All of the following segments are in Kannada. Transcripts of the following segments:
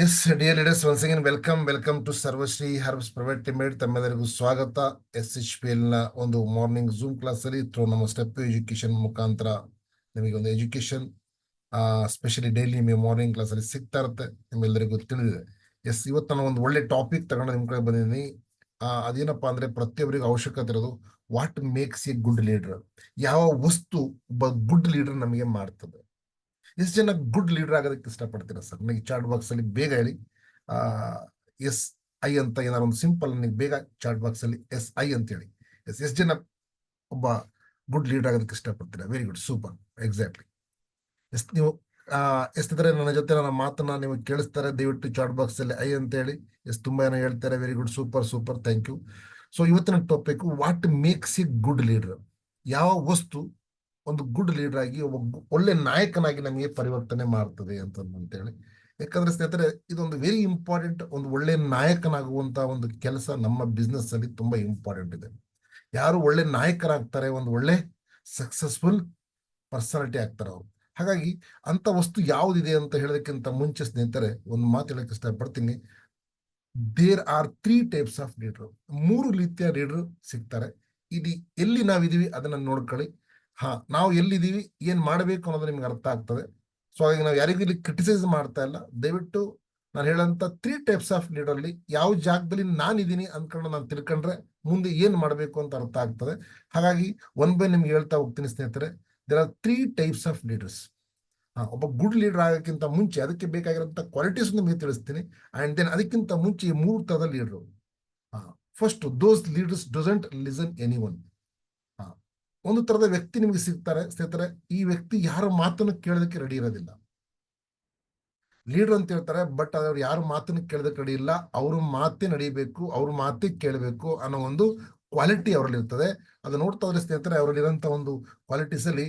S dear leaders, once again welcome to Sarvashree herbs private limited. ತಮ್ಮೆಲ್ಲರಿಗೂ ಸ್ವಾಗತ. SHPL ನ ಒಂದು ಮಾರ್ನಿಂಗ್ ಝೂಮ್ ಕ್ಲಾಸ್ ಅಲ್ಲಿ ಥ್ರೂ ನಮ್ಮ ಸ್ಟೆಪ್ ಎಜುಕೇಶನ್ ಮುಖಾಂತರ ನಿಮಗೆ ಒಂದು ಎಜುಕೇಶನ್ ಸ್ಪೆಷಲಿ ಡೈಲಿ ನಿಮಗೆ ಮಾರ್ನಿಂಗ್ ಕ್ಲಾಸ್ ಅಲ್ಲಿ ಸಿಗ್ತಾ ಇರುತ್ತೆ. ನಿಮ್ಮೆಲ್ಲರಿಗೂ ತಿಳಿದಿದೆ. ಎಸ್, ಇವತ್ತು ನಾನು ಒಂದು ಒಳ್ಳೆ ಟಾಪಿಕ್ ತಗೊಂಡು ನಿಮ್ ಕಡೆ ಬಂದಿದ್ದೀನಿ. ಅದೇನಪ್ಪಾ ಅಂದ್ರೆ ಪ್ರತಿಯೊಬ್ಬರಿಗೂ ಅವಶ್ಯಕತೆ ಇರೋದು what makes a good leader. ಯಾವ ವಸ್ತು ಒಬ್ಬ ಗುಡ್ ಲೀಡರ್ ನಮಗೆ ಮಾಡ್ತದೆ. ಎಷ್ಟು ಜನ ಗುಡ್ ಲೀಡರ್ ಆಗೋದಕ್ಕೆ ಇಷ್ಟಪಡ್ತೀರಾ ಸರ್? ನನಗೆ ಚಾಟ್ ಬಾಕ್ಸ್ ಅಲ್ಲಿ ಬೇಗ ಹೇಳಿ. ಆ SI ಅಂತ ಏನಾದ್ರು ಒಂದು ಸಿಂಪಲ್ ನನಗೆ ಬೇಗ ಚಾಟ್ ಬಾಕ್ಸ್ ಅಲ್ಲಿ SI ಅಂತ ಹೇಳಿ. ಎಷ್ಟು ಜನ ಒಬ್ಬ ಗುಡ್ ಲೀಡರ್ ಆಗೋದಕ್ಕೆ ಇಷ್ಟಪಡ್ತೀರಾ? Very good, super, exactly. ಎಷ್ಟು ನೀವು ಎಷ್ಟಿದ್ರೆ ನನ್ನ ಜೊತೆ ನನ್ನ ಮಾತನ್ನ ನೀವು ಕೇಳಿಸ್ತಾರೆ, ದಯವಿಟ್ಟು ಚಾಟ್ ಬಾಕ್ಸ್ ಅಲ್ಲಿ ಐ ಅಂತ ಹೇಳಿ. ತುಂಬಾ ಜನ ಹೇಳ್ತಾರೆ. Very good, super super, thank you. So ಇವತ್ತಿನ topic what makes a good leader. ಯಾವ ವಸ್ತು ಒಂದು ಗುಡ್ ಲೀಡರ್ ಆಗಿ ಒಬ್ಬ ಒಳ್ಳೆ ನಾಯಕನಾಗಿ ನಮಗೆ ಪರಿವರ್ತನೆ ಮಾಡ್ತದೆ ಅಂತೇಳಿ. ಯಾಕಂದ್ರೆ ಸ್ನೇಹಿತರೆ, ಇದೊಂದು ವೆರಿ ಇಂಪಾರ್ಟೆಂಟ್. ಒಂದು ಒಳ್ಳೆ ನಾಯಕನಾಗುವಂತ ಒಂದು ಕೆಲಸ ನಮ್ಮ ಬಿಸ್ನೆಸ್ ಅಲ್ಲಿ ತುಂಬಾ ಇಂಪಾರ್ಟೆಂಟ್ ಇದೆ. ಯಾರು ಒಳ್ಳೆ ನಾಯಕರಾಗ್ತಾರೆ, ಒಂದು ಒಳ್ಳೆ ಸಕ್ಸಸ್ಫುಲ್ ಪರ್ಸನಾಲಿಟಿ ಆಗ್ತಾರೆ ಅವರು. ಹಾಗಾಗಿ ಅಂತ ವಸ್ತು ಯಾವುದಿದೆ ಅಂತ ಹೇಳೋದಕ್ಕಿಂತ ಮುಂಚೆ ಸ್ನೇಹಿತರೆ, ಒಂದು ಮಾತು ಹೇಳಕ್ಕೆ ಇಷ್ಟಪಡ್ತೀನಿ. There are 3 types of leader. 3 ರೀತಿಯ ಲೀಡರ್ ಸಿಗ್ತಾರೆ. ಇದು ಎಲ್ಲಿ ನಾವಿದೀವಿ ಅದನ್ನ ನೋಡ್ಕೊಳ್ಳಿ. ನಾವು ಎಲ್ಲಿದ್ದೀವಿ, ಏನ್ ಮಾಡಬೇಕು ಅನ್ನೋದು ನಿಮ್ಗೆ ಅರ್ಥ ಆಗ್ತದೆ. ಸೊ ಹಾಗಾಗಿ ನಾವು ಯಾರಿಗೂ ಇಲ್ಲಿ ಕ್ರಿಟಿಸೈಸ್ ಮಾಡ್ತಾ ಇಲ್ಲ. ದಯವಿಟ್ಟು ನಾನು ಹೇಳಂತ 3 ಟೈಪ್ಸ್ ಆಫ್ ಲೀಡರ್ ಅಲ್ಲಿ ಯಾವ ಜಾಗದಲ್ಲಿ ನಾನಿದ್ದೀನಿ ಅಂದ್ಕೊಂಡು ನಾನು ತಿಳ್ಕೊಂಡ್ರೆ ಮುಂದೆ ಏನ್ ಮಾಡಬೇಕು ಅಂತ ಅರ್ಥ ಆಗ್ತದೆ. ಹಾಗಾಗಿ ನಿಮ್ಗೆ ಹೇಳ್ತಾ ಹೋಗ್ತೀನಿ ಸ್ನೇಹಿತರೆ. There are 3 types of leaders. ಒಬ್ಬ ಗುಡ್ ಲೀಡರ್ ಆಗೋಕ್ಕಿಂತ ಮುಂಚೆ ಅದಕ್ಕೆ ಬೇಕಾಗಿರುವಂತ ಕ್ವಾಲಿಟೀಸ್ ನಿಮಗೆ ತಿಳಿಸ್ತೀನಿ. ಅಂಡ್ ದೆನ್ ಅದಕ್ಕಿಂತ ಮುಂಚೆ ಈ 3 ತರದ leader. First, those leaders doesn't listen any one. ಒಂದು ತರದ ವ್ಯಕ್ತಿ ನಿಮಗೆ ಸಿಗ್ತಾರೆ ಸ್ನೇಹಿತರೆ. ಈ ವ್ಯಕ್ತಿ ಯಾರ ಮಾತನ್ನು ಕೇಳೋದಕ್ಕೆ ರೆಡಿ ಇರೋದಿಲ್ಲ. ಲೀಡರ್ ಅಂತ ಹೇಳ್ತಾರೆ, ಬಟ್ ಅವ್ರು ಯಾರು ಮಾತನ್ನು ಕೇಳೋದಕ್ಕೆ ರೆಡಿ ಇಲ್ಲ. ಅವ್ರ ಮಾತೇ ನಡೀಬೇಕು, ಅವ್ರ ಮಾತೇ ಕೇಳಬೇಕು ಅನ್ನೋ ಒಂದು ಕ್ವಾಲಿಟಿ ಅವರಲ್ಲಿ ಇರ್ತದೆ. ಅದು ನೋಡ್ತಾ ಹೋದ್ರೆ ಸ್ನೇಹಿತರೆ, ಅವರಲ್ಲಿರೋಂಥ ಒಂದು ಕ್ವಾಲಿಟೀಸ್ ಅಲ್ಲಿ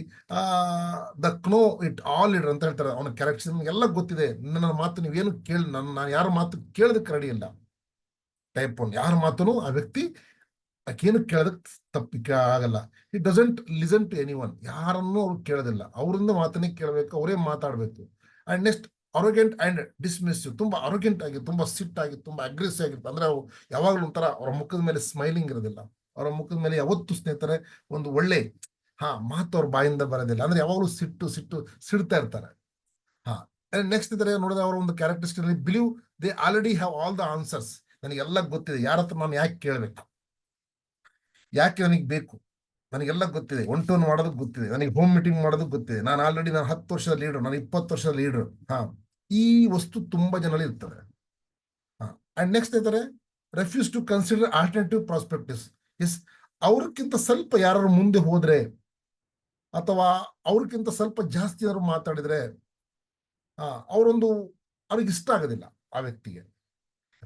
ದ ಕ್ನೋ ಇಟ್ ಆಲ್ ಲೀಡರ್ ಅಂತ ಹೇಳ್ತಾರೆ. ಅವನ ಕ್ಯಾರೆಕ್ಟರ್ ಎಲ್ಲ ಗೊತ್ತಿದೆ. ನನ್ನ ಮಾತು ನೀವೇನು ನಾನು ಯಾರ ಮಾತು ಕೇಳೋದಕ್ಕೆ ರೆಡಿ ಇಲ್ಲ. ಟೈಪ್ 1 ಯಾರ ಮಾತನು ಆ ವ್ಯಕ್ತಿ ಏನು ಕೇಳೋದಕ್ಕೆ ತಪ್ಪಿಕ ಆಗಲ್ಲ. It doesn't listen to anyone. ಯಾರನ್ನೂ ಅವ್ರು ಕೇಳೋದಿಲ್ಲ. ಅವರಿಂದ ಮಾತನ್ನೇ ಕೇಳಬೇಕು, ಅವರೇ ಮಾತಾಡಬೇಕು. And next, arrogant and dismissive. ತುಂಬಾ ಅರೋಗೆಂಟ್ ಆಗಿ, ತುಂಬಾ ಸಿಟ್ಟಾಗಿ, ತುಂಬಾ ಅಗ್ರೆಸಿವ್ ಆಗಿರುತ್ತೆ. ಅಂದ್ರೆ ಅವು ಯಾವಾಗಲೂ ಒಂಥರ ಅವರ ಮುಖದ ಮೇಲೆ ಸ್ಮೈಲಿಂಗ್ ಇರೋದಿಲ್ಲ. ಅವರ ಮುಖದ ಮೇಲೆ ಯಾವತ್ತು ಸ್ನೇಹಿತರೆ ಒಂದು ಒಳ್ಳೆ ಮಾತು ಅವ್ರ ಬಾಯಿಂದ ಬರೋದಿಲ್ಲ. ಅಂದ್ರೆ ಯಾವಾಗಲೂ ಸಿಡ್ತಾ ಇರ್ತಾರೆ. ನೆಕ್ಸ್ಟ್ ಇದ್ರೆ ನೋಡಿದ್ರೆ ಅವರ ಒಂದು characteristic believe they already have all the answers. ನನಗೆಲ್ಲ ಗೊತ್ತಿದೆ. ಯಾರ ಹತ್ರ ನಾನು ಯಾಕೆ ಕೇಳಬೇಕು, ಯಾಕೆ ನನಗೆ ಬೇಕು, ನನಗೆಲ್ಲ ಗೊತ್ತಿದೆ. ಒನ್ ಟು ಒನ್ ಮಾಡೋದಕ್ಕೆ ಗೊತ್ತಿದೆ, ನನಗೆ ಹೋಮ್ ಮೀಟಿಂಗ್ ಮಾಡೋದಕ್ಕೆ ಗೊತ್ತಿದೆ. ನಾನು 10 ವರ್ಷದ ಲೀಡರ್, ನಾನು 20 ವರ್ಷದ ಲೀಡರ್. ಈ ವಸ್ತು ತುಂಬಾ ಜನರಲ್ಲಿ ಇರ್ತದೆ. ಅಂಡ್ ನೆಕ್ಸ್ಟ್ ಇದ್ದಾರೆ ರೆಫ್ಯೂಸ್ ಟು ಕನ್ಸಿಡರ್ ಆಲ್ಟರ್ನೇಟಿವ್ ಪ್ರಾಸ್ಪೆಕ್ಟಿವ್ಸ್. ಅವ್ರಕ್ಕಿಂತ ಸ್ವಲ್ಪ ಯಾರು ಮುಂದೆ ಹೋದ್ರೆ ಅಥವಾ ಅವ್ರಿಗಿಂತ ಸ್ವಲ್ಪ ಜಾಸ್ತಿ ಯಾರು ಮಾತಾಡಿದ್ರೆ ಅವ್ರಿಗೆ ಇಷ್ಟ ಆಗೋದಿಲ್ಲ ಆ ವ್ಯಕ್ತಿಗೆ.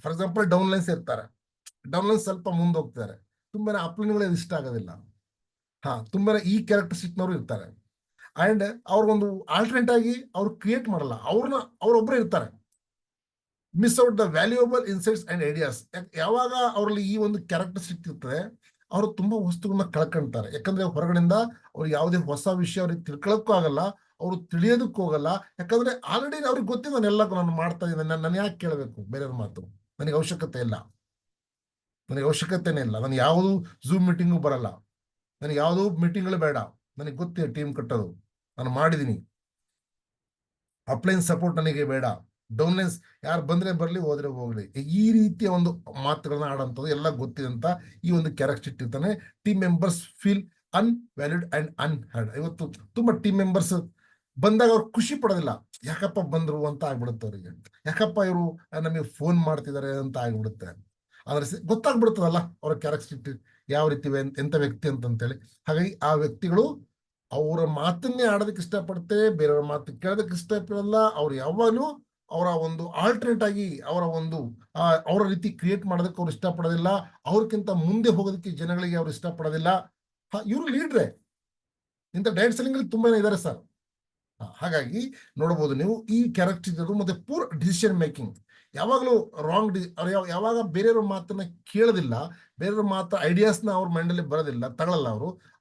ಫಾರ್ ಎಕ್ಸಾಂಪಲ್, ಡೌನ್ಲೈನ್ಸ್ ಇರ್ತಾರೆ. ಡೌನ್ಲೈನ್ಸ್ ಸ್ವಲ್ಪ ಮುಂದೆ ಹೋಗ್ತಾರೆ. ತುಂಬಾನೇ ಅಪ್ಲೈನ್ಗಳು ಇಷ್ಟ ಆಗೋದಿಲ್ಲ. ತುಂಬಾನೇ ಈ ಕ್ಯಾರೆಕ್ಟರಿಸ್ಟಿಕ್ನವರು ಇರ್ತಾರೆ. ಅಂಡ್ ಅವ್ರಿಗೊಂದು ಆಲ್ಟರ್ನೇಟ್ ಆಗಿ ಅವ್ರು ಕ್ರಿಯೇಟ್ ಮಾಡಲ್ಲ. ಅವ್ರೊಬ್ಬರೇ ಇರ್ತಾರೆ. Miss out the valuable insights and ideas. ಯಾವಾಗ ಅವರಲ್ಲಿ ಈ ಒಂದು ಕ್ಯಾರೆಕ್ಟರಿಸ್ಟಿಕ್ ಇರ್ತದೆ, ಅವರು ತುಂಬಾ ವಸ್ತುಗಳನ್ನ ಕಳ್ಕೊಂತಾರೆ. ಯಾಕಂದ್ರೆ ಹೊರಗಡೆಯಿಂದ ಅವ್ರು ಯಾವುದೇ ಹೊಸ ವಿಷಯ ಅವ್ರಿಗೆ ತಿಳ್ಕೊಳಕ್ಕೂ ಆಗಲ್ಲ, ಅವರು ತಿಳಿಯೋದಕ್ಕೂ ಹೋಗಲ್ಲ. ಯಾಕಂದ್ರೆ ಆಲ್ರೆಡಿ ಅವ್ರಿಗೆ ಗೊತ್ತಿದೆ ನಾನೆಲ್ಲ ನಾನು ಮಾಡ್ತಾ ಇದ್ದೇನೆ, ನಾನು ಯಾಕೆ ಕೇಳಬೇಕು ಬೇರೆಯವ್ರ ಮಾತು. ನನಗೆ ಅವಶ್ಯಕತೆ ಇಲ್ಲ, ನನಗೆ ಅವಶ್ಯಕತೆನೇ ಇಲ್ಲ. ನಾನು ಯಾವುದು ಝೂಮ್ ಮೀಟಿಂಗು ಬರಲ್ಲ, ನನಗೆ ಯಾವುದೋ ಮೀಟಿಂಗ್ಗಳು ಬೇಡ. ನನಗೆ ಗೊತ್ತಿದೆ ಟೀಮ್ ಕಟ್ಟೋದು, ನಾನು ಮಾಡಿದೀನಿ. ಅಪ್ಲೈನ್ ಸಪೋರ್ಟ್ ನನಗೆ ಬೇಡ. ಡೌನ್ಲೈನ್ಸ್ ಯಾರು ಬಂದ್ರೆ ಬರ್ಲಿ, ಹೋದ್ರೆ ಹೋಗ್ಲಿ. ಈ ರೀತಿಯ ಒಂದು ಮಾತುಗಳನ್ನ ಆಡೋಂಥದ್ದು ಎಲ್ಲ ಗೊತ್ತಿದೆ ಅಂತ ಈ ಒಂದು ಕ್ಯಾರೆಕ್ಟರಿಸ್ಟಿಕ್ ಇರ್ತಾನೆ. Team members feel unvalued and unheard. ಇವತ್ತು ತುಂಬಾ ಟೀಮ್ ಮೆಂಬರ್ಸ್ ಬಂದಾಗ ಅವ್ರು ಖುಷಿ ಪಡೋದಿಲ್ಲ. ಯಾಕಪ್ಪ ಬಂದ್ರು ಅಂತ ಆಗ್ಬಿಡುತ್ತೆ ಅವರಿಗೆ. ಯಾಕಪ್ಪ ಇವರು ನಮಗೆ ಫೋನ್ ಮಾಡ್ತಿದ್ದಾರೆ ಅಂತ ಆಗ್ಬಿಡುತ್ತೆ. ಆದ್ರೆ ಗೊತ್ತಾಗ್ಬಿಡ್ತದಲ್ಲ ಅವ್ರ ಕ್ಯಾರೆಕ್ಟರಿಸ್ಟಿಕ್ ಯಾವ ರೀತಿ ಎಂತ ವ್ಯಕ್ತಿ ಅಂತೇಳಿ. ಹಾಗಾಗಿ ಆ ವ್ಯಕ್ತಿಗಳು ಅವರ ಮಾತನ್ನೇ ಆಡೋದಕ್ಕೆ ಇಷ್ಟಪಡುತ್ತೆ, ಬೇರೆಯವ್ರ ಮಾತು ಕೇಳೋದಕ್ಕೆ ಇಷ್ಟಪಡಲ್ಲ. ಅವ್ರು ಯಾವಾಗಲೂ ಅವರ ಒಂದು ಆಲ್ಟರ್ನೇಟ್ ಆಗಿ ಅವರ ರೀತಿ ಕ್ರಿಯೇಟ್ ಮಾಡೋದಕ್ಕೆ ಅವ್ರು ಇಷ್ಟಪಡೋದಿಲ್ಲ. ಅವ್ರಿಗಿಂತ ಮುಂದೆ ಹೋಗೋದಕ್ಕೆ ಜನಗಳಿಗೆ ಅವ್ರು ಇಷ್ಟಪಡೋದಿಲ್ಲ. ಇವರು ಲೀಡ್ರೆ. ಇಂಥ ಡೈರೆಕ್ಟ್ ಸೆಲ್ಲಿಂಗ್ ಅಲ್ಲಿ ತುಂಬಾ ಇದ್ದಾರೆ ಸರ್. ಹಾಗಾಗಿ ನೋಡಬಹುದು ನೀವು ಈ ಕ್ಯಾರೆಕ್ಟರ್. ಮತ್ತೆ ಪೂರ್ ಡಿಸಿಷನ್ ಮೇಕಿಂಗ್. ಯಾವಾಗಲೂ ರಾಂಗ್. ಯಾವಾಗ ಬೇರೆಯವ್ರ ಮಾತನ್ನ ಕೇಳೋದಿಲ್ಲ, ಬೇರೆಯವ್ರ ಮಾತು ಐಡಿಯಾಸ್ನ ಅವ್ರ ಮೈಂಡಲ್ಲಿ ಬರೋದಿಲ್ಲ, ತಗೊಳ್ಳಲ್ಲ.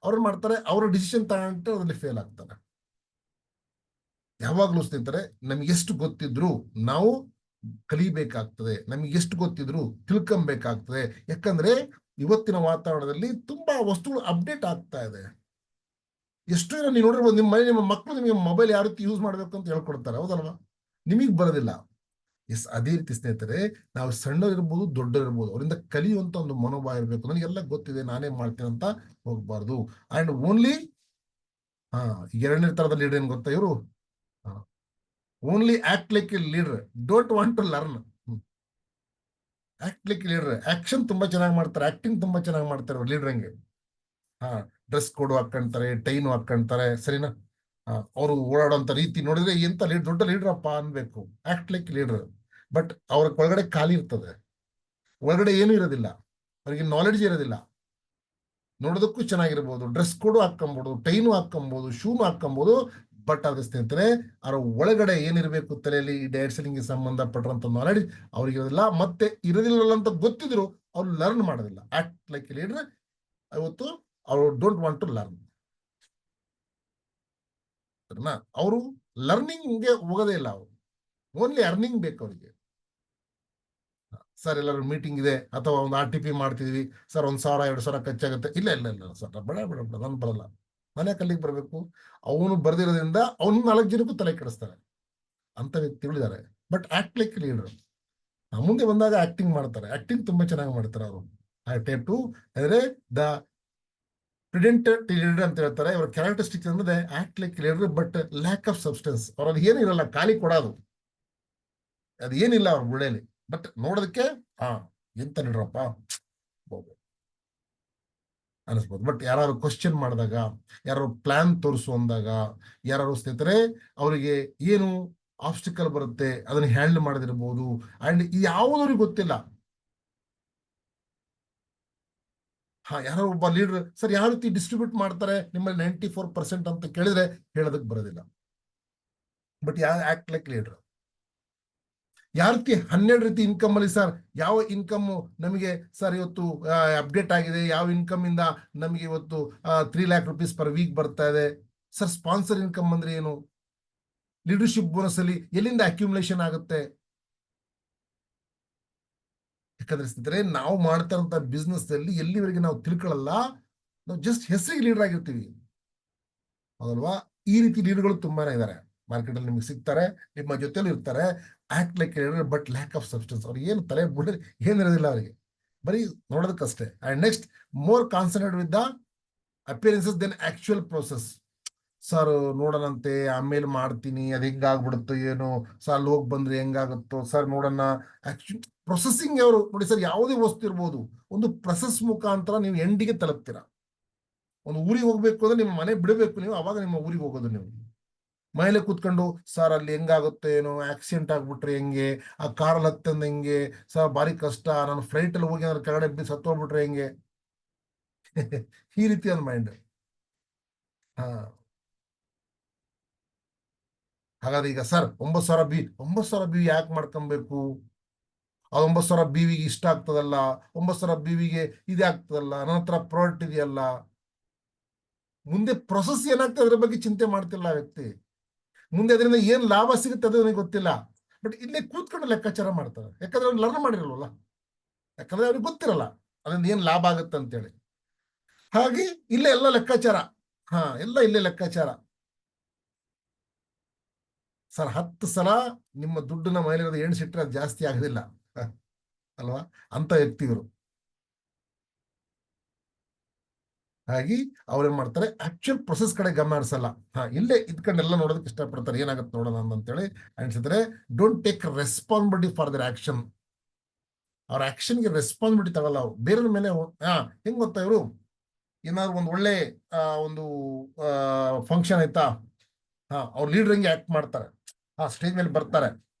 ಅವ್ರು ಮಾಡ್ತಾರೆ, ಅವ್ರ ಡಿಸಿಷನ್ ತಗೊಂಡು ಅದರಲ್ಲಿ ಫೇಲ್ ಆಗ್ತಾರೆ. ಯಾವಾಗ್ಲೂ ಸ್ನೇಹಿತರೆ, ನಮ್ಗೆ ಎಷ್ಟು ಗೊತ್ತಿದ್ರು ನಾವು ಕಲಿಬೇಕಾಗ್ತದೆ. ನಮಗೆ ಎಷ್ಟು ಗೊತ್ತಿದ್ರು ತಿಳ್ಕೊಬೇಕಾಗ್ತದೆ. ಯಾಕಂದ್ರೆ ಇವತ್ತಿನ ವಾತಾವರಣದಲ್ಲಿ ತುಂಬಾ ವಸ್ತುಗಳು ಅಪ್ಡೇಟ್ ಆಗ್ತಾ ಇದೆ. ಎಷ್ಟು ಜನ ನೀವು ನೋಡಿರ್ಬೋದು, ನಿಮ್ಮ ಮಕ್ಕಳು ನಿಮಗೆ ಮೊಬೈಲ್ ಯಾವ ರೀತಿ ಯೂಸ್ ಮಾಡ್ಬೇಕು ಅಂತ ಹೇಳ್ಕೊಡ್ತಾರೆ, ಹೌದಲ್ವಾ? ನಿಮಗ್ ಬರೋದಿಲ್ಲ. ಎಸ್, ಅದೇ ರೀತಿ ಸ್ನೇಹಿತರೆ, ನಾವು ಸಣ್ಣರಿರ್ಬೋದು ದೊಡ್ಡರಿರ್ಬೋದು, ಅವರಿಂದ ಕಲಿಯುವಂತ ಒಂದು ಮನೋಭಾವ ಇರಬೇಕು. ನನಗೆಲ್ಲ ಗೊತ್ತಿದೆ, ನಾನೇ ಮಾಡ್ತೇನೆ ಅಂತ ಹೋಗ್ಬಾರ್ದು. ಅಂಡ್ ಓನ್ಲಿ ಎರಡನೇ ತರದ ಲೀಡರ್ ಏನ್ ಗೊತ್ತಾ ಇವರು? Only act like a leader, don't want to learn. Act like leader, action ತುಂಬಾ ಚೆನ್ನಾಗಿ ಮಾಡ್ತಾರೆ, ಆಕ್ಟಿಂಗ್ ತುಂಬಾ ಚೆನ್ನಾಗಿ ಮಾಡ್ತಾರೆ ಅವ್ರು ಲೀಡರ್ ಹಂಗೆ. ಡ್ರೆಸ್ ಕೋಡ್ ಹಾಕೊಂತಾರೆ, ಟೈನು ಹಾಕೊಂತಾರೆ, ಸರಿನಾ? ಅವರು ಓಡಾಡೋಂತ ರೀತಿ ನೋಡಿದ್ರೆ ಎಂತ ದೊಡ್ಡ ಲೀಡರ್ ಅಪ್ಪ ಅನ್ಬೇಕು, ಆಕ್ಟ್ ಲೈಕ್ ಲೀಡರ್. ಬಟ್ ಅವ್ರ ಒಳಗಡೆ ಖಾಲಿ ಇರ್ತದೆ, ಒಳಗಡೆ ಏನೂ ಇರೋದಿಲ್ಲ, ಅವ್ರಿಗೆ ನಾಲೆಡ್ಜ್ ಇರೋದಿಲ್ಲ. ನೋಡೋದಕ್ಕೂ ಚೆನ್ನಾಗಿರ್ಬೋದು, ಡ್ರೆಸ್ ಕೋಡು ಹಾಕೊಂಬೋದು, ಟೈನು ಹಾಕೊಂಬೋದು, ಶೂನು ಹಾಕೊಂಬೋದು, ಬಟ್ ಅದ್ರ ಸ್ನೇಹಿತರೆ ಅವ್ರ ಒಳಗಡೆ ಏನಿರ್ಬೇಕು ತಲೆಯಲ್ಲಿ ಡಯಟ್ ಸೆಲ್ಲಿಂಗ್ ಸಂಬಂಧಪಟ್ಟಂತ ನಾಲೆಡ್ಜ್ ಅವ್ರಿಗೆ ಇರೋದಿಲ್ಲ. ಮತ್ತೆ ಇರೋದಿಲ್ಲ ಅಂತ ಗೊತ್ತಿದ್ರು ಅವ್ರು ಲರ್ನ್ ಮಾಡೋದಿಲ್ಲ. ಆಕ್ಟ್ ಲೈಕ್ ಲೀಡರ್ ಇವತ್ತು ಅವರು ಡೋಂಟ್ ವಾಂಟ್ ಟು ಲರ್ನ್. ಅವರು ಲರ್ನಿಂಗ್ಗೆ ಹೋಗೋದೇ ಇಲ್ಲ, ಅವರು ಓನ್ಲಿ ಅರ್ನಿಂಗ್ ಬೇಕು ಅವರಿಗೆ. ಸರ್ ಎಲ್ಲರೂ ಮೀಟಿಂಗ್ ಇದೆ ಅಥವಾ ಒಂದು RTP ಮಾಡ್ತಿದ್ವಿ ಸರ್, 1,000-2,000 ಖರ್ಚಾಗುತ್ತೆ. ಇಲ್ಲ ಇಲ್ಲ ಇಲ್ಲ ಸರ್, ಬೇಡ ನಾನು ಬರಲ್ಲ. ಮನೆ ಕಲ್ಲಿಗೆ ಬರಬೇಕು. ಅವನು ಬರ್ದಿರೋದ್ರಿಂದ ಅವನು 4 ಜನಕ್ಕೂ ತಲೆ ಕೆಡಿಸ್ತಾರೆ ಅಂತ ವ್ಯಕ್ತಿಗಳಿದ್ದಾರೆ. ಬಟ್ ಆಕ್ಟ್ ಲೈಕ್ ಲೀಡರ್, ಮುಂದೆ ಬಂದಾಗ ಆಕ್ಟಿಂಗ್ ಮಾಡ್ತಾರೆ, ಆಕ್ಟಿಂಗ್ ತುಂಬಾ ಚೆನ್ನಾಗಿ ಮಾಡ್ತಾರೆ ಅವರು. ಐ ಟೈಪ್ ಟು ಅಂದ್ರೆ ದ ಪ್ರಿಡೆಂಟರ್ ಲೀಡರ್ ಅಂತ ಹೇಳ್ತಾರೆ. ಇವರ ಕ್ಯಾರೆಕ್ಟರಿಸ್ಟಿಕ್ಸ್ ಅಂದ್ರೆ act like leader but lack of substance. ಅವ್ರಲ್ಲಿ ಏನಿರಲ್ಲ, ಖಾಲಿ ಕೊಡೋದು, ಅದು ಏನಿಲ್ಲ ಅವ್ರ ಗುಡೇಲಿ. ಬಟ್ ನೋಡೋದಕ್ಕೆ ಎಂತ ಲೀಡರಪ್ಪ ಅನಿಸ್ಬೋದು. ಬಟ್ ಯಾರು ಕ್ವಶನ್ ಮಾಡಿದಾಗ, ಯಾರು ಪ್ಲಾನ್ ತೋರಿಸುವಂದಾಗ, ಯಾರು ಸ್ನೇಹಿತರೆ ಅವರಿಗೆ ಏನು ಆಬ್ಸ್ಟಿಕಲ್ ಬರುತ್ತೆ ಅದನ್ನ ಹ್ಯಾಂಡಲ್ ಮಾಡದಿರ್ಬೋದು. ಅಂಡ್ ಯಾವುದವ್ರಿಗೆ ಗೊತ್ತಿಲ್ಲ. ಯಾರೋ ಒಬ್ಬ ಲೀಡರ್ ಸರ್ ಯಾವ ರೀತಿ ಡಿಸ್ಟ್ರಿಬ್ಯೂಟ್ ಮಾಡ್ತಾರೆ ನಿಮ್ಮಲ್ಲಿ 94% ಅಂತ ಕೇಳಿದ್ರೆ ಹೇಳೋದಕ್ಕೆ ಬರೋದಿಲ್ಲ. ಬಟ್ ಆಕ್ಟ್ ಲೈಕ್ ಲೀಡರ್ ಯಾವ ರೀತಿ 12 ರೀತಿ ಇನ್ಕಮ್ ಅಲ್ಲಿ ಸರ್ ಯಾವ ಇನ್ಕಮ್ ನಮಗೆ ಸರ್ ಇವತ್ತು ಅಪ್ಡೇಟ್ ಆಗಿದೆ, ಯಾವ ಇನ್ಕಮ್ ಇಂದ ನಮಗೆ ಇವತ್ತು 3 lakh rupees ಪರ್ ವೀಕ್ ಬರ್ತಾ ಇದೆ ಸರ್. ಸ್ಪಾನ್ಸರ್ ಇನ್ಕಮ್ ಅಂದ್ರೆ ಏನು? ಲೀಡರ್ಶಿಪ್ ಬೋನಸ್ ಅಲ್ಲಿ ಎಲ್ಲಿಂದ ಅಕ್ಯುಮುಲೇಷನ್ ಆಗುತ್ತೆ? ಯಾಕಂದ್ರೆ ಸ್ನೇಹಿತರೆ ನಾವು ಮಾಡ್ತಾ ಇರುವಂತ ಬಿಸ್ನೆಸ್ ಅಲ್ಲಿ ಎಲ್ಲಿವರೆಗೆ ನಾವು ತಿಳ್ಕೊಳ್ಳಲ್ಲ, ನಾವು ಜಸ್ಟ್ ಹೆಸರಿಗೆ ಲೀಡರ್ ಆಗಿರ್ತೀವಿ, ಹೌದಲ್ವಾ? ಈ ರೀತಿ ಲೀಡರ್ಗಳು ತುಂಬಾನೇ ಇದ್ದಾರೆ ಮಾರ್ಕೆಟ್ ಅಲ್ಲಿ, ನಿಮ್ಗೆ ಸಿಗ್ತಾರೆ, ನಿಮ್ಮ ಜೊತೆಲಿ ಇರ್ತಾರೆ. Act like leader but lack of substance. ಅವ್ರಿಗೆ ಏನು ತಲೆ ಬುಡ ಏನಿರೋದಿಲ್ಲ, ಅವರಿಗೆ ಬರೀ ನೋಡೋದಕ್ಕಷ್ಟೇ. And next, more concentrate with the appearances then actual process. Sir ನೋಡೋಣಂತೆ, ಆಮೇಲೆ ಮಾಡ್ತೀನಿ, ಅದು ಹೆಂಗಾಗ್ಬಿಡುತ್ತೋ ಏನೋ ಸರ್, ಅಲ್ಲಿ ಹೋಗಿ ಬಂದ್ರೆ ಹೆಂಗಾಗುತ್ತೋ ಸರ್ ನೋಡೋಣ. ಪ್ರೊಸೆಸಿಂಗ್ ಅವರು ನೋಡಿ ಸರ್, ಯಾವುದೇ ವಸ್ತು ಇರ್ಬೋದು, ಒಂದು ಪ್ರೊಸೆಸ್ ಮುಖಾಂತರ ನೀವು ಎಂಡಿಗೆ ತಲುಪ್ತೀರಾ. ಒಂದು ಊರಿಗೆ ಹೋಗ್ಬೇಕು ಅಂದ್ರೆ ನಿಮ್ಮ ಮನೆ ಬಿಡಬೇಕು ನೀವು, ಅವಾಗ ನಿಮ್ಮ ಊರಿಗೆ ಹೋಗೋದು. ನೀವು ಮನೇಲೆ ಕೂತ್ಕೊಂಡು ಸರ್ ಅಲ್ಲಿ ಹೆಂಗಾಗುತ್ತೆ ಏನೋ, ಆಕ್ಸಿಡೆಂಟ್ ಆಗ್ಬಿಟ್ರೆ ಹೆಂಗೆ, ಆ ಕಾರಲ್ಲಿ ಹತ್ತಂದ ಹೆಂಗೆ ಸರ್, ಭಾರಿ ಕಷ್ಟ, ನಾನು ಫ್ಲೈಟ್ ಅಲ್ಲಿ ಹೋಗಿ ಅಂದ್ರೆ ಕೆಳಗಡೆ ಬಿದ್ದು ಸತ್ತೋಗ್ಬಿಟ್ರೆ ಹೆಂಗೆ ಈ ರೀತಿ ಒಂದು ಮೈಂಡ್. ಹಾಗಾದ್ರೆ ಈಗ ಸರ್ 9,000 ಬಿ ಯಾಕೆ ಮಾಡ್ಕೊಬೇಕು? ಅದು 9,000 BVಗೆ ಇಷ್ಟ ಆಗ್ತದಲ್ಲ, 9,000 BVಗೆ ಇದೇ ಆಗ್ತದಲ್ಲ, ನನ್ನ ಹತ್ರ ಪ್ರಾಡಕ್ಟ್ ಇದೆಯಲ್ಲ. ಮುಂದೆ ಪ್ರೊಸೆಸ್ ಏನಾಗ್ತದೆ ಅದ್ರ ಬಗ್ಗೆ ಚಿಂತೆ ಮಾಡ್ತಿಲ್ಲ ಆ ವ್ಯಕ್ತಿ. ಮುಂದೆ ಅದರಿಂದ ಏನ್ ಲಾಭ ಸಿಗುತ್ತೆ ಅದು ನನಗೆ ಗೊತ್ತಿಲ್ಲ. ಬಟ್ ಇಲ್ಲೇ ಕೂತ್ಕೊಂಡು ಲೆಕ್ಕಾಚಾರ ಮಾಡ್ತಾರೆ, ಯಾಕಂದ್ರೆ ಅವ್ರು ಲರ್ನ್ ಮಾಡಿರಲ್ವಲ್ಲ, ಯಾಕಂದ್ರೆ ಅವ್ರಿಗೆ ಗೊತ್ತಿರಲ್ಲ ಅದರಿಂದ ಏನ್ ಲಾಭ ಆಗುತ್ತೆ ಅಂತೇಳಿ. ಹಾಗೆ ಇಲ್ಲೇ ಎಲ್ಲ ಲೆಕ್ಕಾಚಾರ, ಎಲ್ಲ ಇಲ್ಲೇ ಲೆಕ್ಕಾಚಾರ. ಸರ್ 10 ಸಲ ನಿಮ್ಮ ದುಡ್ಡನ್ನ ಮನೇಲಿರೋದು ಎಣಿಸಿಟ್ರೆ ಅದು ಜಾಸ್ತಿ ಆಗೋದಿಲ್ಲ ಅಲ್ವಾ? ಅಂತ ವ್ಯಕ್ತಿಗಳು. ಹಾಗಾಗಿ ಅವ್ರೇನ್ ಮಾಡ್ತಾರೆ, ಆಕ್ಚುಯಲ್ ಪ್ರೊಸೆಸ್ ಕಡೆ ಗಮನ ಹರಿಸಲ್ಲ. ಇಲ್ಲೇ ಇದ್ಕೊಂಡೆಲ್ಲ ನೋಡೋದಕ್ಕೆ ಇಷ್ಟಪಡ್ತಾರೆ, ಏನಾಗುತ್ತೆ ನೋಡೋಣ ಅಂತೇಳಿ ಅನ್ಸಿದ್ರೆ. Don't take responsibility for there action. ಅವ್ರ ಆಕ್ಷನ್ಗೆ ರೆಸ್ಪಾನ್ಸಿಬಿಲಿಟಿ ತಗೊಲ್ಲ ಅವ್ರು, ಬೇರೆ ಮೇಲೆ. ಹೆಂಗ್ ಗೊತ್ತಾ, ಇವರು ಏನಾದ್ರು ಒಂದು ಒಳ್ಳೆ ಒಂದು ಫಂಕ್ಷನ್ ಆಯ್ತಾ, ಅವ್ರ ಲೀಡರ್ ಹಂಗೆ ಆಕ್ಟ್ ಮಾಡ್ತಾರೆ, ಸ್ಟೇಜ್ ಮೇಲೆ ಬರ್ತಾರೆ,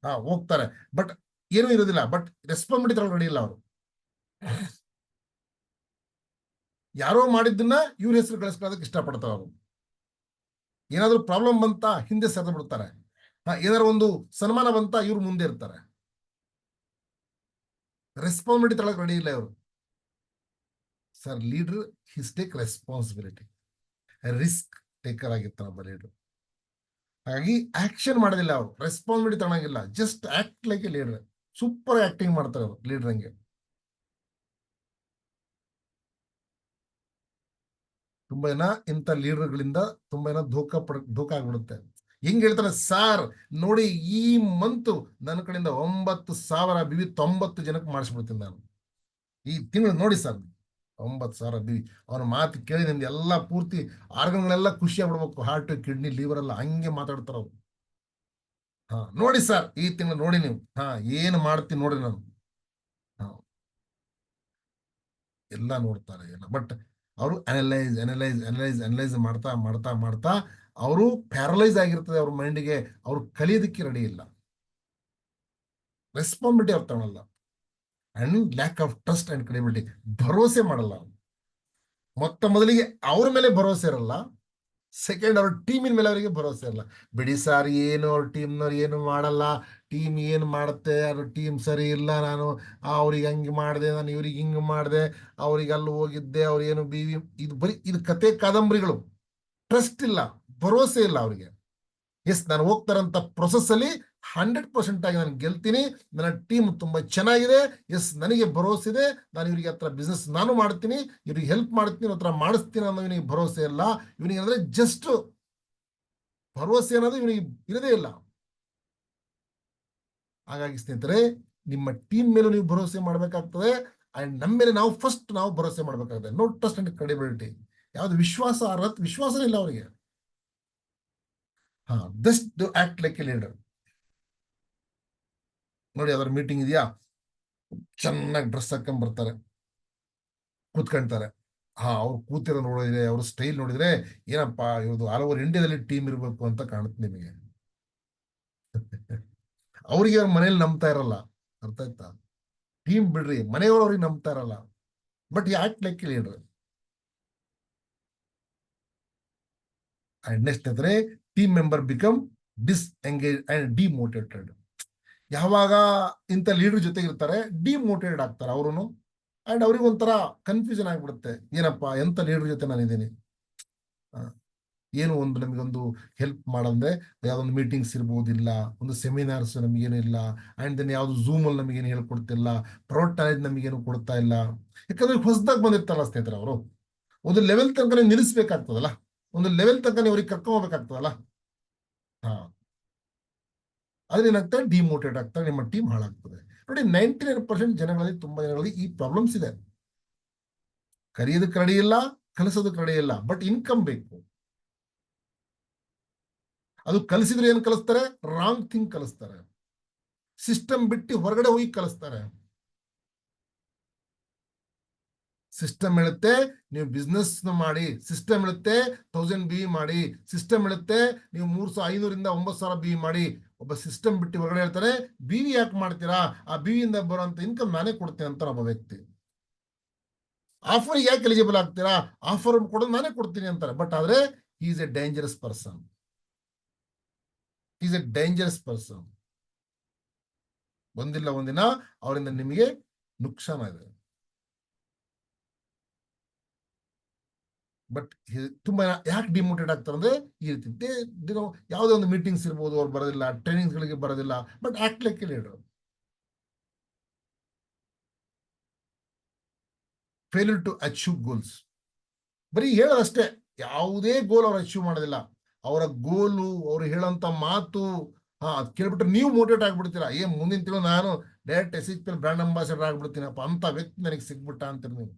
ಹೋಗ್ತಾರೆ, ಬಟ್ ಏನೂ ಇರೋದಿಲ್ಲ. ಬಟ್ ರೆಸ್ಪಾನ್ಸಿಬಿಲಿಟಿ ತಗೊಳ್ಳೋ ರೆಡಿ ಇಲ್ಲ ಅವರು. ಯಾರೋ ಮಾಡಿದ್ದನ್ನ ಇವ್ರ ಹೆಸರು ಗಳಿಸ್ಕೊಳ್ಳೋದಕ್ಕೆ ಇಷ್ಟಪಡ್ತಾರೆ ಅವರು. ಏನಾದ್ರು ಪ್ರಾಬ್ಲಮ್ ಬಂತ ಹಿಂದೆ ಸರಿದು ಬಿಡ್ತಾರೆ, ಏನಾದ್ರು ಒಂದು ಸನ್ಮಾನ ಬಂತ ಇವ್ರು ಮುಂದೆ ಇರ್ತಾರೆ. ರೆಸ್ಪಾನ್ಸಿಬಿಲಿಟಿ ತಗೊಳಕ್ ರೆಡಿ ಇಲ್ಲ ಇವರು. Sir leader his take responsibility, risk taker ಆಗಿರ್ತಾರೆ ಒಬ್ಬ ಲೀಡರ್. ಹಾಗಾಗಿ ಆಕ್ಷನ್ ಮಾಡೋದಿಲ್ಲ ಅವರು, ರೆಸ್ಪಾನ್ಸಿಬಿಲಿಟಿ ತಗೊಳಂಗಿಲ್ಲ, just act like a leader. Super acting ಮಾಡ್ತಾರೆ ಅವರು ಲೀಡರ್ ಹಂಗೆ. ತುಂಬಾ ಜನ ಇಂಥ ಲೀಡರ್ಗಳಿಂದ ತುಂಬಾ ಜನ ಧೋಖ ಆಗ್ಬಿಡುತ್ತೆ. ಹೆಂಗ್ ಹೇಳ್ತಾರೆ ಸಾರ್ ನೋಡಿ, ಈ ಮಂತ್ ನನ್ನ ಕಡೆಯಿಂದ 9,000 ಬಿವಿ 90 ಜನಕ್ಕೆ ಮಾಡಿಸ್ಬಿಡ್ತೀನಿ ನಾನು ಈ ತಿಂಗಳು, ನೋಡಿ ಸರ್ 9,000 ಬಿವಿ. ಅವನ ಮಾತು ಕೇಳಿ ನಿಮ್ಗೆ ಎಲ್ಲಾ ಪೂರ್ತಿ ಆರ್ಗನ್ಗಳೆಲ್ಲ ಖುಷಿ ಆಗ್ಬಿಡ್ಬೇಕು, ಹಾರ್ಟ್, ಕಿಡ್ನಿ, ಲಿವರ್ ಎಲ್ಲ ಹಂಗೆ ಮಾತಾಡ್ತಾರ ಅವ್ರು. ಹಾ ನೋಡಿ ಸರ್ ಈ ತಿಂಗಳು ನೋಡಿ ನೀವು, ಹಾ ಏನು ಮಾಡ್ತೀನಿ ನೋಡ್ರಿ ನಾನು. ಹಾ ಎಲ್ಲ ನೋಡ್ತಾರೆ ಎಲ್ಲ, ಬಟ್ ಅವರು ಅನಲೈಸ್ ಮಾಡ್ತಾ ಮಾಡ್ತಾ ಮಾಡ್ತಾ ಅವರು ಪ್ಯಾರಲೈಸ್ ಆಗಿರ್ತದೆ ಅವ್ರ ಮೈಂಡ್ಗೆ. ಅವ್ರು ಕಲಿಯೋದಕ್ಕೆ ರೆಡಿ ಇಲ್ಲ, ರೆಸ್ಪಾನ್ಸಿಬಿಲಿಟಿ ಅವ್ರು ತಗೊಳಲ್ಲ, and lack of trust and credibility, ಭರವಸೆ ಮಾಡಲ್ಲ. ಮೊತ್ತ ಮೊದಲಿಗೆ ಅವ್ರ ಮೇಲೆ ಭರವಸೆ ಇರಲ್ಲ, ಸೆಕೆಂಡ್ ಅವ್ರ ಟೀಮಿನ ಮೇಲೆ ಅವರಿಗೆ ಭರವಸೆ ಇರಲ್ಲ. ಬಿಡಿ ಸಾರ್ ಏನು ಅವ್ರ ಟೀಮ್ನವ್ರು ಏನು ಮಾಡಲ್ಲ, ಟೀಮ್ ಏನು ಮಾಡುತ್ತೆ, ಅವ್ರ ಟೀಮ್ ಸರಿ ಇಲ್ಲ, ನಾನು ಅವ್ರಿಗೆ ಹಂಗೆ ಮಾಡಿದೆ, ನಾನು ಇವ್ರಿಗೆ ಹಿಂಗೆ ಮಾಡಿದೆ, ಅವ್ರಿಗೆ ಅಲ್ಲಿ ಹೋಗಿದ್ದೆ, ಅವ್ರು ಏನು ಬಿವಿ, ಇದು ಬರೀ ಇದು ಕತೆ ಕಾದಂಬರಿಗಳು. ಟ್ರಸ್ಟ್ ಇಲ್ಲ, ಭರವಸೆ ಇಲ್ಲ ಅವ್ರಿಗೆ. ಎಸ್ ನಾನು ಹೋಗ್ತಾರಂತ ಪ್ರೊಸೆಸ್ ಅಲ್ಲಿ 100% ಆಗಿ ನಾನು ಗೆಲ್ತೀನಿ, ನನ್ನ ಟೀಮ್ ತುಂಬಾ ಚೆನ್ನಾಗಿದೆ, ಎಸ್ ನನಗೆ ಭರವಸೆ ಇದೆ, ನಾನು ಇವರಿಗೆ ಹತ್ರ ಬಿಸ್ನೆಸ್ ನಾನು ಮಾಡ್ತೀನಿ, ಇವ್ರಿಗೆ ಹೆಲ್ಪ್ ಮಾಡ್ತೀನಿ, ಹತ್ರ ಮಾಡಿಸ್ತೀನಿ ಅನ್ನೋ ಇವನಿಗೆ ಭರವಸೆ ಇಲ್ಲ. ಇವನಿಗೆ ಅಂದ್ರೆ ಜಸ್ಟ್ ಭರವಸೆ ಅನ್ನೋದು ಇವನಿಗೆ ಇರದೇ ಇಲ್ಲ. ಹಾಗಾಗಿ ಸ್ನೇಹಿತರೆ, ನಿಮ್ಮ ಟೀಮ್ ಮೇಲೂ ನೀವು ಭರವಸೆ ಮಾಡ್ಬೇಕಾಗ್ತದೆ, ಅಂಡ್ ನಮ್ಮ ಮೇಲೆ ನಾವು ಫಸ್ಟ್ ಭರವಸೆ ಮಾಡ್ಬೇಕಾಗ್ತದೆ. ನೋ ಟ್ರಸ್ಟ್ ಅಂಡ್ ಕ್ರೆಡಿಬಿಲಿಟಿ, ಯಾವ್ದು ವಿಶ್ವಾಸನೇ ಇಲ್ಲ ಅವರಿಗೆ. ಹಾ just act like a leader. ನೋಡಿ ಅದರ ಮೀಟಿಂಗ್ ಇದೆಯಾ, ಚೆನ್ನಾಗಿ ಡ್ರೆಸ್ ಹಾಕೊಂಡ್ ಬರ್ತಾರೆ, ಕೂತ್ಕೊಂತಾರೆ. ಹಾ ಅವ್ರು ಕೂತಿರೋ ನೋಡಿದ್ರೆ, ಅವ್ರ ಸ್ಟೈಲ್ ನೋಡಿದ್ರೆ ಏನಪ್ಪಾ ಇವ್ರದ್ದು ಆಲ್ ಓವರ್ ಇಂಡಿಯಾದಲ್ಲಿ ಟೀಮ್ ಇರಬೇಕು ಅಂತ ಕಾಣುತ್ತೆ ನಿಮಗೆ. ಅವ್ರಿಗೆ ಅವ್ರ ಮನೇಲಿ ನಂಬ್ತಾ ಇರಲ್ಲ, ಅರ್ಥ ಆಯ್ತಾ? ಟೀಮ್ ಬಿಡ್ರಿ, ಮನೆಯವರು ಅವ್ರಿಗೆ ನಂಬ್ತಾ ಇರಲ್ಲ, ಬಟ್ ಈ act like leader. And next ಅಂದ್ರೆ team member become disengage and demotivated. ಯಾವಾಗ ಇಂಥ ಲೀಡರ್ ಜೊತೆಗೆ ಇರ್ತಾರೆ, ಡಿಮೋಟಿವೇಟೆಡ್ ಆಗ್ತಾರೆ ಅವರು, ಅಂಡ್ ಅವ್ರಿಗೆ ಒಂಥರ ಕನ್ಫ್ಯೂಷನ್ ಆಗ್ಬಿಡುತ್ತೆ, ಏನಪ್ಪಾ ಎಂತ ಲೀಡರ್ ಜೊತೆ ನಾನಿದ್ದೀನಿ. ಏನು ಒಂದು ನಮಗೊಂದು ಹೆಲ್ಪ್ ಮಾಡಂದ್ರೆ ಯಾವ್ದೊಂದು ಮೀಟಿಂಗ್ಸ್ ಇರ್ಬೋದಿಲ್ಲ, ಒಂದು ಸೆಮಿನಾರ್ಸ್ ನಮಗೇನಿಲ್ಲ, ಅಂಡ್ ದೆನ್ ಯಾವ್ದು ಝೂಮ್ ಅಲ್ಲಿ ನಮಗೇನು ಹೇಳ್ಕೊಡ್ತಿಲ್ಲ, ಪ್ರೌಡ್ ನಾಲೆಜ್ ನಮಗೇನು ಕೊಡ್ತಾ ಇಲ್ಲ. ಯಾಕಂದ್ರೆ ಹೊಸದಾಗಿ ಬಂದಿರ್ತಾರಲ್ಲ ಸ್ನೇಹಿತರೆ, ಅವರು ಒಂದು ಲೆವೆಲ್ ತನಕ ನಿಲ್ಲಿಸ್ಬೇಕಾಗ್ತದಲ್ಲ, ಒಂದು ಲೆವೆಲ್ ತನಕ ಅವ್ರಿಗೆ ಕರ್ಕೊಂಡ್ ಹೋಗ್ಬೇಕಾಗ್ತದಲ್ಲ. ಹಾ ಅದೇನಾಗ್ತದೆ, ಡಿಮೋಟಿವೇಟ್ ಆಗ್ತಾರೆ, ನಿಮ್ಮ ಟೀಮ್ ಹಾಳಾಗ್ತದೆ. ನೋಡಿ 99% ಜನಗಳಲ್ಲಿ, ತುಂಬಾ ಜನಗಳಲ್ಲಿ ಈ ಪ್ರಾಬ್ಲಮ್ಸ್ ಇದೆ. ಕಲಿಯೋದಕ್ಕೆ ರೆಡಿ ಇಲ್ಲ, ಕಲಿಸೋದಕ್ಕೆ ರೆಡಿ ಇಲ್ಲ, ಬಟ್ ಇನ್ಕಮ್ ಬೇಕು. ಅದು ಕಲಿಸಿದ್ರೆ ಏನ್ ಕಲಿಸ್ತಾರೆ, ರಾಂಗ್ ಥಿಂಗ್ ಕಲಿಸ್ತಾರೆ, ಸಿಸ್ಟಮ್ ಬಿಟ್ಟು ಹೊರಗಡೆ ಹೋಗಿ ಕಲಿಸ್ತಾರೆ. ಸಿಸ್ಟಮ್ ಹೇಳುತ್ತೆ ನೀವು ಬಿಸ್ನೆಸ್ ಮಾಡಿ, ಸಿಸ್ಟಮ್ ಹೇಳುತ್ತೆ 1000 ಬಿ ಮಾಡಿ, ಸಿಸ್ಟಮ್ ಹೇಳುತ್ತೆ ನೀವು 3,500 9,000 ಬಿ ಮಾಡಿ. ಒಬ್ಬ ಸಿಸ್ಟಮ್ ಬಿಟ್ಟು ಹೊರಗಡೆ ಹೇಳ್ತಾರೆ, ಬಿವಿ ಯಾಕೆ ಮಾಡ್ತೀರಾ, ಆ ಬಿವಿಯಿಂದ ಬರುವಂತ ಇನ್ಕಮ್ ನಾನೇ ಕೊಡ್ತೇನೆ ಅಂತ ಒಬ್ಬ ವ್ಯಕ್ತಿ. ಆಫರ್ ಯಾಕೆ ಎಲಿಜಿಬಲ್ ಆಗ್ತೀರಾ, ಆಫರ್ ಕೊಡೋದು ನಾನೇ ಕೊಡ್ತೀನಿ ಅಂತಾರೆ. ಬಟ್ ಆದ್ರೆ is A dangerous person, is A dangerous person. ಒಂದಿಲ್ಲ ಒಂದಿನ ಅವರಿಂದ ನಿಮಗೆ ನುಕ್ಸಾನ ಇದೆ. ಬಟ್ ತುಂಬಾ ಯಾಕೆ ಡಿಮೋಟಿವೇಟ್ ಆಗ್ತಾರೆ ಅಂದ್ರೆ ಈ ರೀತಿ ಯಾವುದೇ ಒಂದು ಮೀಟಿಂಗ್ಸ್ ಇರ್ಬೋದು, ಅವ್ರು ಬರೋದಿಲ್ಲ, ಟ್ರೈನಿಂಗ್ಸ್ ಗಳಿಗೆ ಬರೋದಿಲ್ಲ, but act like a leader. Failure to achieve goals, ಬರೀ ಹೇಳೋದಷ್ಟೇ, ಯಾವುದೇ ಗೋಲ್ ಅವ್ರು ಅಚೀವ್ ಮಾಡೋದಿಲ್ಲ. ಅವರ ಗೋಲು, ಅವ್ರು ಹೇಳೋಂತ ಮಾತು, ಅದ್ ಕೇಳ್ಬಿಟ್ರೆ ನೀವು ಮೋಟಿವೇಟ್ ಆಗ್ಬಿಡ್ತೀರಾ, ಮುಂದಿನ ತಿಂಗಳು ನಾನು ಡೈರೆಕ್ಟ್ SHPL ಬ್ರಾಂಡ್ ಅಂಬಾಸಿಡರ್ ಆಗ್ಬಿಡ್ತೀನಪ್ಪ, ಅಂತ ವ್ಯಕ್ತಿ ನನಗೆ ಸಿಗ್ಬಿಟ್ಟ ಅಂತೀರಿ ನೀವು.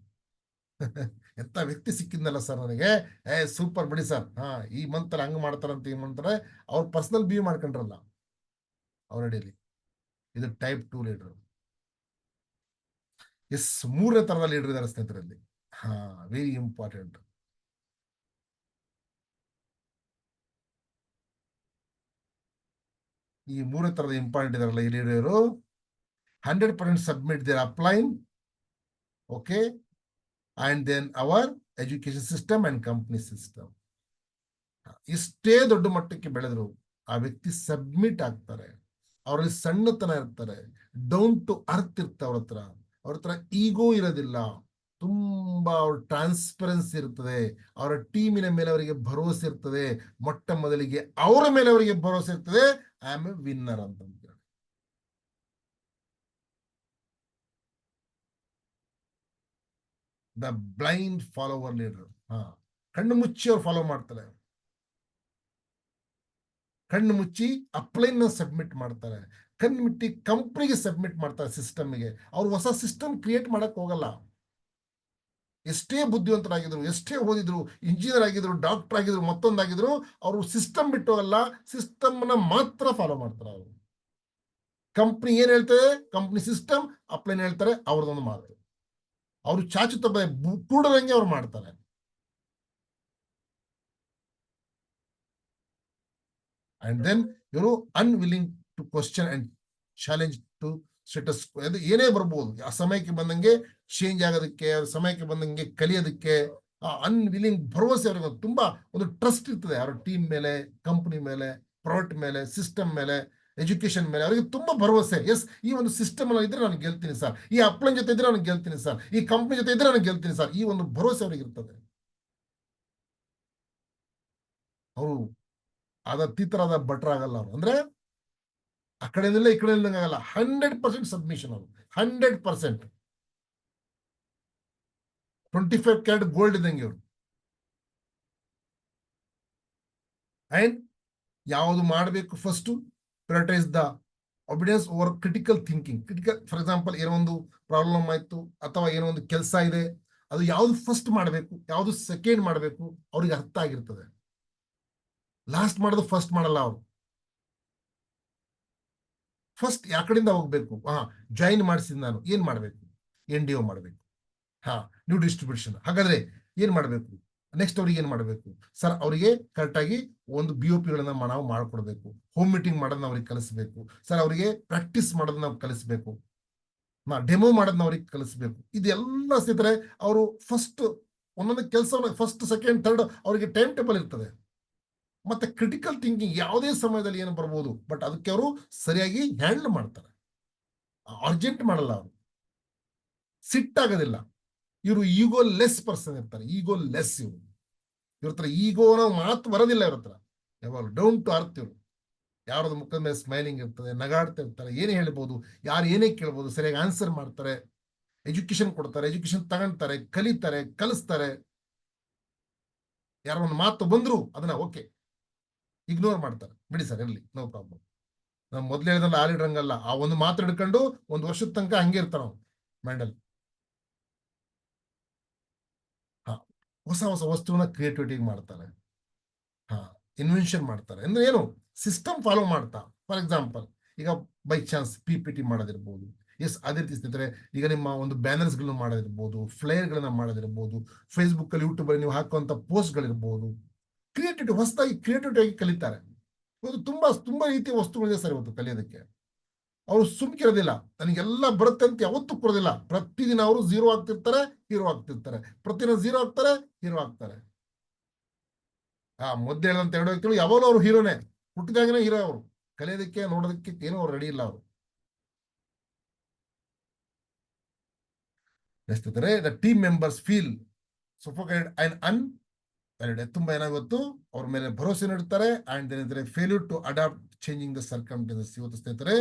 ಎಂತ ವ್ಯಕ್ತಿ ಸಿಕ್ಕಿದ್ನಲ್ಲ ಸರ್ ನನಗೆ, ಸೂಪರ್ ಬಿಡಿ ಸರ್, ಈ ಮಂತ್ ಹಂಗ್ ಮಾಡ್ತಾರಂತ, ಈ ಮಂತಾರೆ ಅವ್ರ ಪರ್ಸನಲ್ ಬಿ ಮಾಡ್ಕೊಂಡ್ರಲ್ಲ ಅವ್ರ ಅಡಿಯಲ್ಲಿ. ಇದು ಟೈಪ್ 2 ಲೀಡರ್. ಎಸ್, 3ನೇ ತರದ ಲೀಡರ್ ಇದ್ದಾರೆ ಸ್ನೇಹಿತರಲ್ಲಿ. Very important. ಈ 3ನೇ ತರದ ಇಂಪಾರ್ಟೆಂಟ್ ಇದಾರಲ್ಲ ಈ leader, 100% submit their upline, okay, and then our education system and company system. ಇಷ್ಟೇ ದೊಡ್ಡ ಮಟ್ಟಕ್ಕೆ ಬೆಳೆದ್ರು ಆ ವ್ಯಕ್ತಿ ಸಬ್ಮಿಟ್ ಆಗ್ತಾರೆ. ಅವರಲ್ಲಿ ಸಣ್ಣತನ ಇರ್ತಾರೆ, ಡೌನ್ ಟು ಅರ್ತ್ ಇರ್ತಾರೆ ಅವ್ರ ಹತ್ರ ಈಗೋ ಇರೋದಿಲ್ಲ, ತುಂಬಾ ಅವ್ರ ಟ್ರಾನ್ಸ್ಪರೆನ್ಸಿ ಇರ್ತದೆ, ಅವರ ಟೀಮಿನ ಮೇಲೆ ಅವರಿಗೆ ಭರವಸೆ ಇರ್ತದೆ, ಮೊಟ್ಟ ಮೊದಲಿಗೆ ಅವರ ಮೇಲೆ ಅವರಿಗೆ ಭರವಸೆ ಇರ್ತದೆ, ಐ ಆಮ್ ಎ ವಿನ್ನರ್ ಅಂತ. The blind follower leader. ಕಣ್ಣು ಮುಚ್ಚಿ ಅವ್ರು ಫಾಲೋ ಮಾಡ್ತಾರೆ, ಕಣ್ಣು ಮುಚ್ಚಿ ಅಪ್ಲೈನ್ ಸಬ್ಮಿಟ್ ಮಾಡ್ತಾರೆ, ಕಣ್ಣು ಮುಟ್ಟಿ ಕಂಪ್ನಿಗೆ ಸಬ್ಮಿಟ್ ಮಾಡ್ತಾರೆ, ಸಿಸ್ಟಮ್ಗೆ. ಅವ್ರು ಹೊಸ ಸಿಸ್ಟಮ್ ಕ್ರಿಯೇಟ್ ಮಾಡಕ್ ಹೋಗಲ್ಲ. ಎಷ್ಟೇ ಬುದ್ಧಿವಂತರಾಗಿದ್ರು, ಎಷ್ಟೇ ಓದಿದ್ರು, ಇಂಜಿನಿಯರ್ ಆಗಿದ್ರು, ಡಾಕ್ಟರ್ ಆಗಿದ್ರು, ಮತ್ತೊಂದಾಗಿದ್ರು, ಅವರು ಸಿಸ್ಟಮ್ ಬಿಟ್ಟು ಹೋಗಲ್ಲ, ಸಿಸ್ಟಮ್ನ ಮಾತ್ರ ಫಾಲೋ ಮಾಡ್ತಾರೆ. ಅವರು ಕಂಪ್ನಿ ಏನ್ ಹೇಳ್ತಾರೆ, ಕಂಪ್ನಿ ಸಿಸ್ಟಮ್ ಅಪ್ಲೈನ್ ಹೇಳ್ತಾರೆ, ಅವ್ರದೊಂದು ಮಾತು. ಅವರು ಚಾಚು ತಪ್ಪ ಕೂಡದಂಗೆ ಅವ್ರು ಮಾಡ್ತಾರೆ. ಅಂಡ್ ದೆನ್ ಇವರು unwilling to question and challenge to status. ಅದು ಏನೇ ಬರ್ಬೋದು, ಆ ಸಮಯಕ್ಕೆ ಬಂದಂಗೆ ಚೇಂಜ್ ಆಗೋದಕ್ಕೆ, ಸಮಯಕ್ಕೆ ಬಂದಂಗೆ ಕಲಿಯೋದಕ್ಕೆ ಅನ್ವಿಲ್ಲಿಂಗ್. ಭರವಸೆ ಅವ್ರಿಗೆ ತುಂಬಾ ಒಂದು ಟ್ರಸ್ಟ್ ಇರ್ತದೆ ಅವ್ರ ಟೀಮ್ ಮೇಲೆ, ಕಂಪನಿ ಮೇಲೆ, ಪ್ರಾಡಕ್ಟ್ ಮೇಲೆ, ಸಿಸ್ಟಮ್ ಮೇಲೆ, ಎಜುಕೇಶನ್ ಮೇಲೆ. ಅವರಿಗೆ ತುಂಬಾ ಭರವಸೆ. ಎಸ್, ಈ ಒಂದು ಸಿಸ್ಟಮ್ ಅಲ್ಲಿ ಇದ್ರೆ ನಾನು ಗೆಲ್ತೀನಿ ಸರ್, ಈ ಅಪ್ಲೈನ್ ಜೊತೆ ಇದ್ರೆ ನಾನು ಗೆಲ್ತೀನಿ ಸರ್, ಈ ಕಂಪನಿ ಜೊತೆ ಇದ್ರೆ ನಾನು ಗೆಲ್ತೀನಿ ಸರ್. ಈ ಒಂದು ಭರವಸೆ ಅವ್ರಿಗೆ ಇರ್ತದೆ. ಅವರು ಅತೀತರಾದ ಭಟ್ರ ಆಗಲ್ಲ ಅವರು. ಅಂದ್ರೆ ಆ ಕಡೆಯಿಂದಲೇ ಈ ಕಡೆ ಆಗಲ್ಲ. 100% ಸಬ್ಮಿಷನ್. ಅವರು 100%. 25 ಕ್ಯಾರೆಟ್ ಗೋಲ್ಡ್ ಇದ್ದಂಗೆ ಅವರು. ಅಂಡ್ ಯಾವುದು ಮಾಡಬೇಕು, first prioritize the obedience over critical thinking. Critical, for example, ಏನೋ ಒಂದು ಪ್ರಾಬ್ಲಮ್ ಆಯ್ತು ಅಥವಾ ಏನೋ ಒಂದು ಕೆಲಸ ಇದೆ, ಅದು ಯಾವ್ದು ಫಸ್ಟ್ ಮಾಡಬೇಕು, ಯಾವ್ದು ಸೆಕೆಂಡ್ ಮಾಡಬೇಕು ಅವ್ರಿಗೆ ಅರ್ಥ ಆಗಿರ್ತದೆ. ಲಾಸ್ಟ್ ಮಾಡೋದು ಫಸ್ಟ್ ಮಾಡಲ್ಲ ಅವರು. ಫಸ್ಟ್ ಯಾ ಕಡೆಯಿಂದ ಹೋಗ್ಬೇಕು, ಜಾಯಿನ್ ಮಾಡಿಸಿದ್ ನಾನು ಏನ್ ಮಾಡ್ಬೇಕು, NDO ಮಾಡ್ಬೇಕು, ನ್ಯೂ ಡಿಸ್ಟ್ರಿಬ್ಯೂಷನ್. ಹಾಗಾದ್ರೆ ಏನ್ ಮಾಡ್ಬೇಕು, ನೆಕ್ಸ್ಟ್ ಅವ್ರಿಗೆ ಏನ್ ಮಾಡ್ಬೇಕು ಸರ್, ಅವರಿಗೆ ಕರೆಕ್ಟ್ ಆಗಿ ಒಂದು BOP ಗಳನ್ನ ನಾವು ಮಾಡ್ಕೊಡ್ಬೇಕು, ಹೋಮ್ ಮೀಟಿಂಗ್ ಮಾಡೋದನ್ನ ಅವ್ರಿಗೆ ಕಲಿಸ್ಬೇಕು ಸರ್, ಅವರಿಗೆ ಪ್ರಾಕ್ಟೀಸ್ ಮಾಡೋದನ್ನ ನಾವು ಕಲಿಸ್ಬೇಕು, ಡೆಮೋ ಮಾಡೋದನ್ನ ಅವ್ರಿಗೆ ಕಲಿಸ್ಬೇಕು. ಇದೆಲ್ಲ ಸೇರಿದ್ರೆ ಅವರು ಫಸ್ಟ್ ಒಂದೊಂದು ಕೆಲಸವನ್ನ ಫಸ್ಟ್, ಸೆಕೆಂಡ್, ಥರ್ಡ್ ಅವರಿಗೆ ಟೈಮ್ ಟೇಬಲ್ ಇರ್ತದೆ. ಮತ್ತೆ ಕ್ರಿಟಿಕಲ್ ಥಿಂಕಿಂಗ್ ಯಾವುದೇ ಸಮಯದಲ್ಲಿ ಏನು ಬರ್ಬೋದು, ಬಟ್ ಅದಕ್ಕೆ ಅವರು ಸರಿಯಾಗಿ ಹ್ಯಾಂಡಲ್ ಮಾಡ್ತಾರೆ. ಅರ್ಜೆಂಟ್ ಮಾಡಲ್ಲ, ಅವರು ಸಿಟ್ಟಾಗೋದಿಲ್ಲ. ಇವರು ಈಗೋ ಲೆಸ್ ಪರ್ಸನ್ ಇರ್ತಾರೆ. ಈಗೋ ಲೆಸ್. ಇವ್ರ ಹತ್ರ ಈಗೋನ ಮಾತು ಬರೋದಿಲ್ಲ. ಇವ್ರ ಹತ್ರ ಯಾವಾಗ ಡೌನ್ ಟು ಅರ್ತ್. ಇವರು ಯಾರದ ಮುಖದ ಮೇಲೆ ಸ್ಮೈಲಿಂಗ್ ಇರ್ತದೆ, ನಗಾಡ್ತಾ ಇರ್ತಾರೆ, ಏನೇ ಹೇಳ್ಬೋದು, ಯಾರು ಏನೇ ಕೇಳ್ಬೋದು, ಸರಿಯಾಗಿ ಆನ್ಸರ್ ಮಾಡ್ತಾರೆ, ಎಜುಕೇಶನ್ ಕೊಡ್ತಾರೆ, ಎಜುಕೇಶನ್ ತಗೊಂತಾರೆ, ಕಲಿತಾರೆ, ಕಲಿಸ್ತಾರೆ. ಯಾರೋ ಒಂದು ಮಾತು ಬಂದ್ರು ಅದನ್ನ ಓಕೆ ಇಗ್ನೋರ್ ಮಾಡ್ತಾರೆ, ಬಿಡಿ ಸರ್ ಇರ್ಲಿ, ನೋ ಪ್ರಾಬ್ಲಮ್. ನಾವು ಮೊದ್ಲು ಹೇಳಿದ್ರಲ್ಲ, ಆಲಿಡ್ರಂಗಲ್ಲ, ಆ ಒಂದು ಮಾತು ಹಿಡ್ಕೊಂಡು ಒಂದು ವರ್ಷದ ತನಕ ಹಂಗೆ ಇರ್ತಾರ ನಾವು ಮ್ಯಾಂಡಲ್. ಹೊಸ ಹೊಸ ವಸ್ತುವನ್ನ ಕ್ರಿಯೇಟಿವಿಟಿ ಮಾಡ್ತಾರೆ, ಇನ್ವೆನ್ಷನ್ ಮಾಡ್ತಾರೆ. ಅಂದ್ರೆ ಏನು, ಸಿಸ್ಟಮ್ ಫಾಲೋ ಮಾಡ್ತಾ. ಫಾರ್ ಎಕ್ಸಾಂಪಲ್, ಈಗ ಬೈ ಚಾನ್ಸ್ PPT ಮಾಡೋದಿರ್ಬೋದು. ಎಸ್, ಅದೇ ರೀತಿ ಸ್ನೇಹಿತರೆ, ಈಗ ನಿಮ್ಮ ಒಂದು ಬ್ಯಾನರ್ಸ್ ಗಳನ್ನ ಮಾಡೋದಿರ್ಬೋದು, ಫ್ಲೈರ್ ಗಳನ್ನ ಮಾಡೋದಿರ್ಬೋದು, ಫೇಸ್ಬುಕ್ ಅಲ್ಲಿ, ಯೂಟ್ಯೂಬ್ ಅಲ್ಲಿ ನೀವು ಹಾಕುವಂತ ಪೋಸ್ಟ್ ಗಳಿರ್ಬೋದು. ಕ್ರಿಯೇಟಿವಿಟಿ, ಹೊಸದಾಗಿ ಕ್ರಿಯೇಟಿವಿಟಿ ಆಗಿ ಕಲಿತಾರೆ. ಇವತ್ತು ತುಂಬಾ ತುಂಬಾ ರೀತಿಯ ವಸ್ತುಗಳಿದೆ ಸರ್ ಇವತ್ತು ಕಲಿಯೋದಕ್ಕೆ. ಅವರು ಸುಮ್ಕಿರೋದಿಲ್ಲ, ನನಗೆಲ್ಲ ಬರುತ್ತೆ ಅಂತ ಯಾವತ್ತೂ ಕೊಡೋದಿಲ್ಲ. ಪ್ರತಿದಿನ ಅವರು 0 ಆಗ್ತಿರ್ತಾರೆ, ಹೀರೋ ಆಗ್ತಿರ್ತಾರೆ. ಪ್ರತಿದಿನ 0 ಆಗ್ತಾರೆ, ಹೀರೋ ಆಗ್ತಾರೆ. ಮೊದ್ಲು ಹೇಳಿದಂತ 2 ವ್ಯಕ್ತಿಗಳು ಯಾವಾಗಲೂ ಅವರು ಹೀರೋನೇ, ಹುಟ್ಟಿದಾಗನೇ ಹೀರೋ. ಅವರು ಕಲಿಯೋದಕ್ಕೆ, ನೋಡೋದಕ್ಕೆ ಏನೋ ಅವ್ರು ರೆಡಿ ಇಲ್ಲ. ಅವರು next the team members feel suffocated and unvalued. ತುಂಬಾ ಏನಾಗುತ್ತೆ, ಅವ್ರ ಮೇಲೆ ಭರವಸೆ ನೀಡುತ್ತಾರೆ. ಅಂಡ್ ಏನಿದ್ರೆ failure to adapt changing the circumstances. ಇವತ್ತು ಸ್ನೇಹಿತರೆ,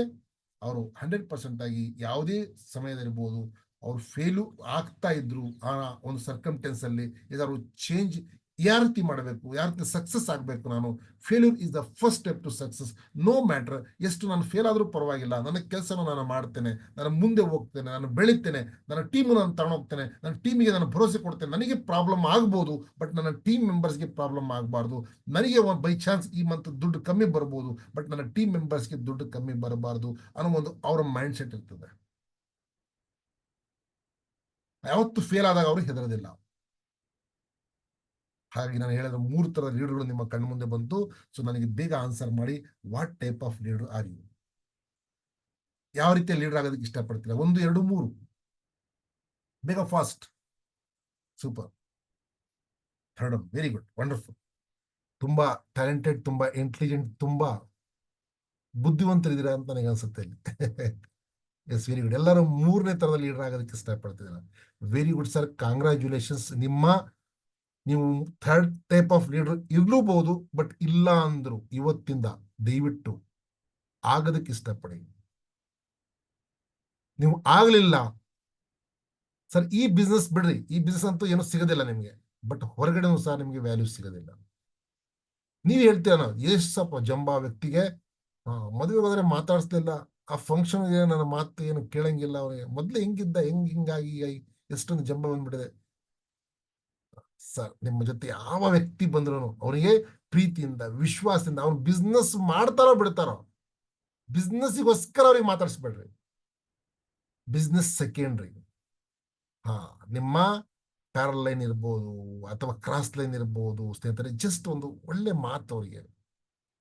ಅವರು 100% ಆಗಿ ಯಾವುದೇ ಸಮಯದಲ್ಲಿರ್ಬೋದು, ಅವ್ರು ಫೇಲು ಆಗ್ತಾ ಇದ್ರು ಆ ಒಂದು ಸರ್ಕಮ್ಟೆನ್ಸ್ ಅಲ್ಲಿ, ಇದಾದ್ರು ಚೇಂಜ್ ಯಾವ ರೀತಿ ಮಾಡಬೇಕು, ಯಾವ ರೀತಿ ಸಕ್ಸಸ್ ಆಗಬೇಕು. ನಾನು failure is the first step to success. No matter ಎಷ್ಟು ನಾನು ಫೇಲ್ ಆದ್ರೂ ಪರವಾಗಿಲ್ಲ, ನನ್ನ ಕೆಲಸನ ನಾನು ಮಾಡ್ತೇನೆ, ನಾನು ಮುಂದೆ ಹೋಗ್ತೇನೆ, ನಾನು ಬೆಳಿತೇನೆ, ನನ್ನ ಟೀಮ್ ನಾನು ತಗೊಂಡೋಗ್ತೇನೆ, ನನ್ನ ಟೀಮಿಗೆ ನಾನು ಭರವಸೆ ಕೊಡ್ತೇನೆ. ನನಗೆ ಪ್ರಾಬ್ಲಮ್ ಆಗ್ಬೋದು, ಬಟ್ ನನ್ನ ಟೀಮ್ ಮೆಂಬರ್ಸ್ಗೆ ಪ್ರಾಬ್ಲಮ್ ಆಗಬಾರ್ದು. ನನಗೆ ಬೈ ಚಾನ್ಸ್ ಈ ಮಂತ್ ದುಡ್ಡು ಕಮ್ಮಿ ಬರ್ಬೋದು, ಬಟ್ ನನ್ನ ಟೀಮ್ ಮೆಂಬರ್ಸ್ಗೆ ದುಡ್ಡು ಕಮ್ಮಿ ಬರಬಾರ್ದು ಅನ್ನೋ ಒಂದು ಅವರ ಮೈಂಡ್ ಸೆಟ್ ಇರ್ತದೆ. ಯಾವತ್ತು ಫೇಲ್ ಆದಾಗ ಅವರು ಹೆದರೋದಿಲ್ಲ. ಹಾಗೆ ನಾನು ಹೇಳಿದ 3 ತರದ ಲೀಡರ್ಗಳು ನಿಮ್ಮ ಕಣ್ಣು ಮುಂದೆ ಬಂತು. ಸೊ ನನಗೆ ಬೇಗ ಆನ್ಸರ್ ಮಾಡಿ, what type of leader are you? ಯಾವ ರೀತಿಯ ಲೀಡರ್ ಆಗೋದಕ್ಕೆ ಇಷ್ಟಪಡ್ತೀರಾ? 1, 2, 3 ಬೇಗ, fast. Super, third one, very good, wonderful. ತುಂಬಾ ಟ್ಯಾಲೆಂಟೆಡ್, ತುಂಬಾ ಇಂಟೆಲಿಜೆಂಟ್, ತುಂಬಾ ಬುದ್ಧಿವಂತರಿದ್ದೀರಾ ಅಂತ ನನಗೆ ಅನ್ಸುತ್ತೆ ಇಲ್ಲಿ. Yes, very good. ಎಲ್ಲರೂ 3ನೇ ತರದ ಲೀಡರ್ ಆಗೋದಕ್ಕೆ ಇಷ್ಟಪಡ್ತಿದ್ದೀರಾ. Very good sir, congratulations. ನೀವು ಥರ್ಡ್ ಟೈಪ್ ಆಫ್ ಲೀಡರ್ ಇರ್ಲೂಬಹುದು, ಬಟ್ ಇಲ್ಲ ಅಂದ್ರು ಇವತ್ತಿಂದ ದಯವಿಟ್ಟು ಆಗೋದಕ್ಕೆ ಇಷ್ಟಪಡಿ. ನೀವು ಆಗ್ಲಿಲ್ಲ, ಸರ್ ಈ ಬಿಸ್ನೆಸ್ ಬಿಡ್ರಿ, ಈ ಬಿಸ್ನೆಸ್ ಅಂತೂ ಏನೂ ಸಿಗೋದಿಲ್ಲ ನಿಮ್ಗೆ, ಬಟ್ ಹೊರಗಡೆನೂ ಸಹ ನಿಮ್ಗೆ ವ್ಯಾಲ್ಯೂ ಸಿಗೋದಿಲ್ಲ. ನೀವ್ ಹೇಳ್ತೀರ ನಾವು ಎಷ್ಟಪ್ಪ ಜಂಬ ವ್ಯಕ್ತಿಗೆ ಮದುವೆ ಹೋದ್ರೆ ಮಾತಾಡಿಸ್ಲಿಲ್ಲ, ಆ ಫಂಕ್ಷನ್ ನನ್ನ ಮಾತು ಏನು ಕೇಳಂಗಿಲ್ಲ, ಅವ್ರಿಗೆ ಮೊದ್ಲು ಹೆಂಗಿದ್ದ ಹಿಂಗಾಗಿ ಎಷ್ಟೊಂದು ಜಂಬ ಬಂದ್ಬಿಟ್ಟಿದೆ. ಸರ್ ನಿಮ್ಮ ಜೊತೆ ಯಾವ ವ್ಯಕ್ತಿ ಬಂದ್ರು ಅವನಿಗೆ ಪ್ರೀತಿಯಿಂದ ವಿಶ್ವಾಸದಿಂದ ಅವ್ನು ಬಿಸ್ನೆಸ್ ಮಾಡ್ತಾರೋ ಬಿಡ್ತಾರೋ, ಬಿಸ್ನೆಸ್ಗೋಸ್ಕರ ಅವ್ರಿಗೆ ಮಾತಾಡಿಸ್ಬೇಡ್ರಿ. Business secondary. ಹಾ, ನಿಮ್ಮ ಪ್ಯಾರಲ್ ಲೈನ್ ಇರ್ಬೋದು ಅಥವಾ ಕ್ರಾಸ್ ಲೈನ್ ಇರ್ಬೋದು ಸ್ನೇಹಿತರೆ, ಜಸ್ಟ್ ಒಂದು ಒಳ್ಳೆ ಮಾತು ಅವರಿಗೆ,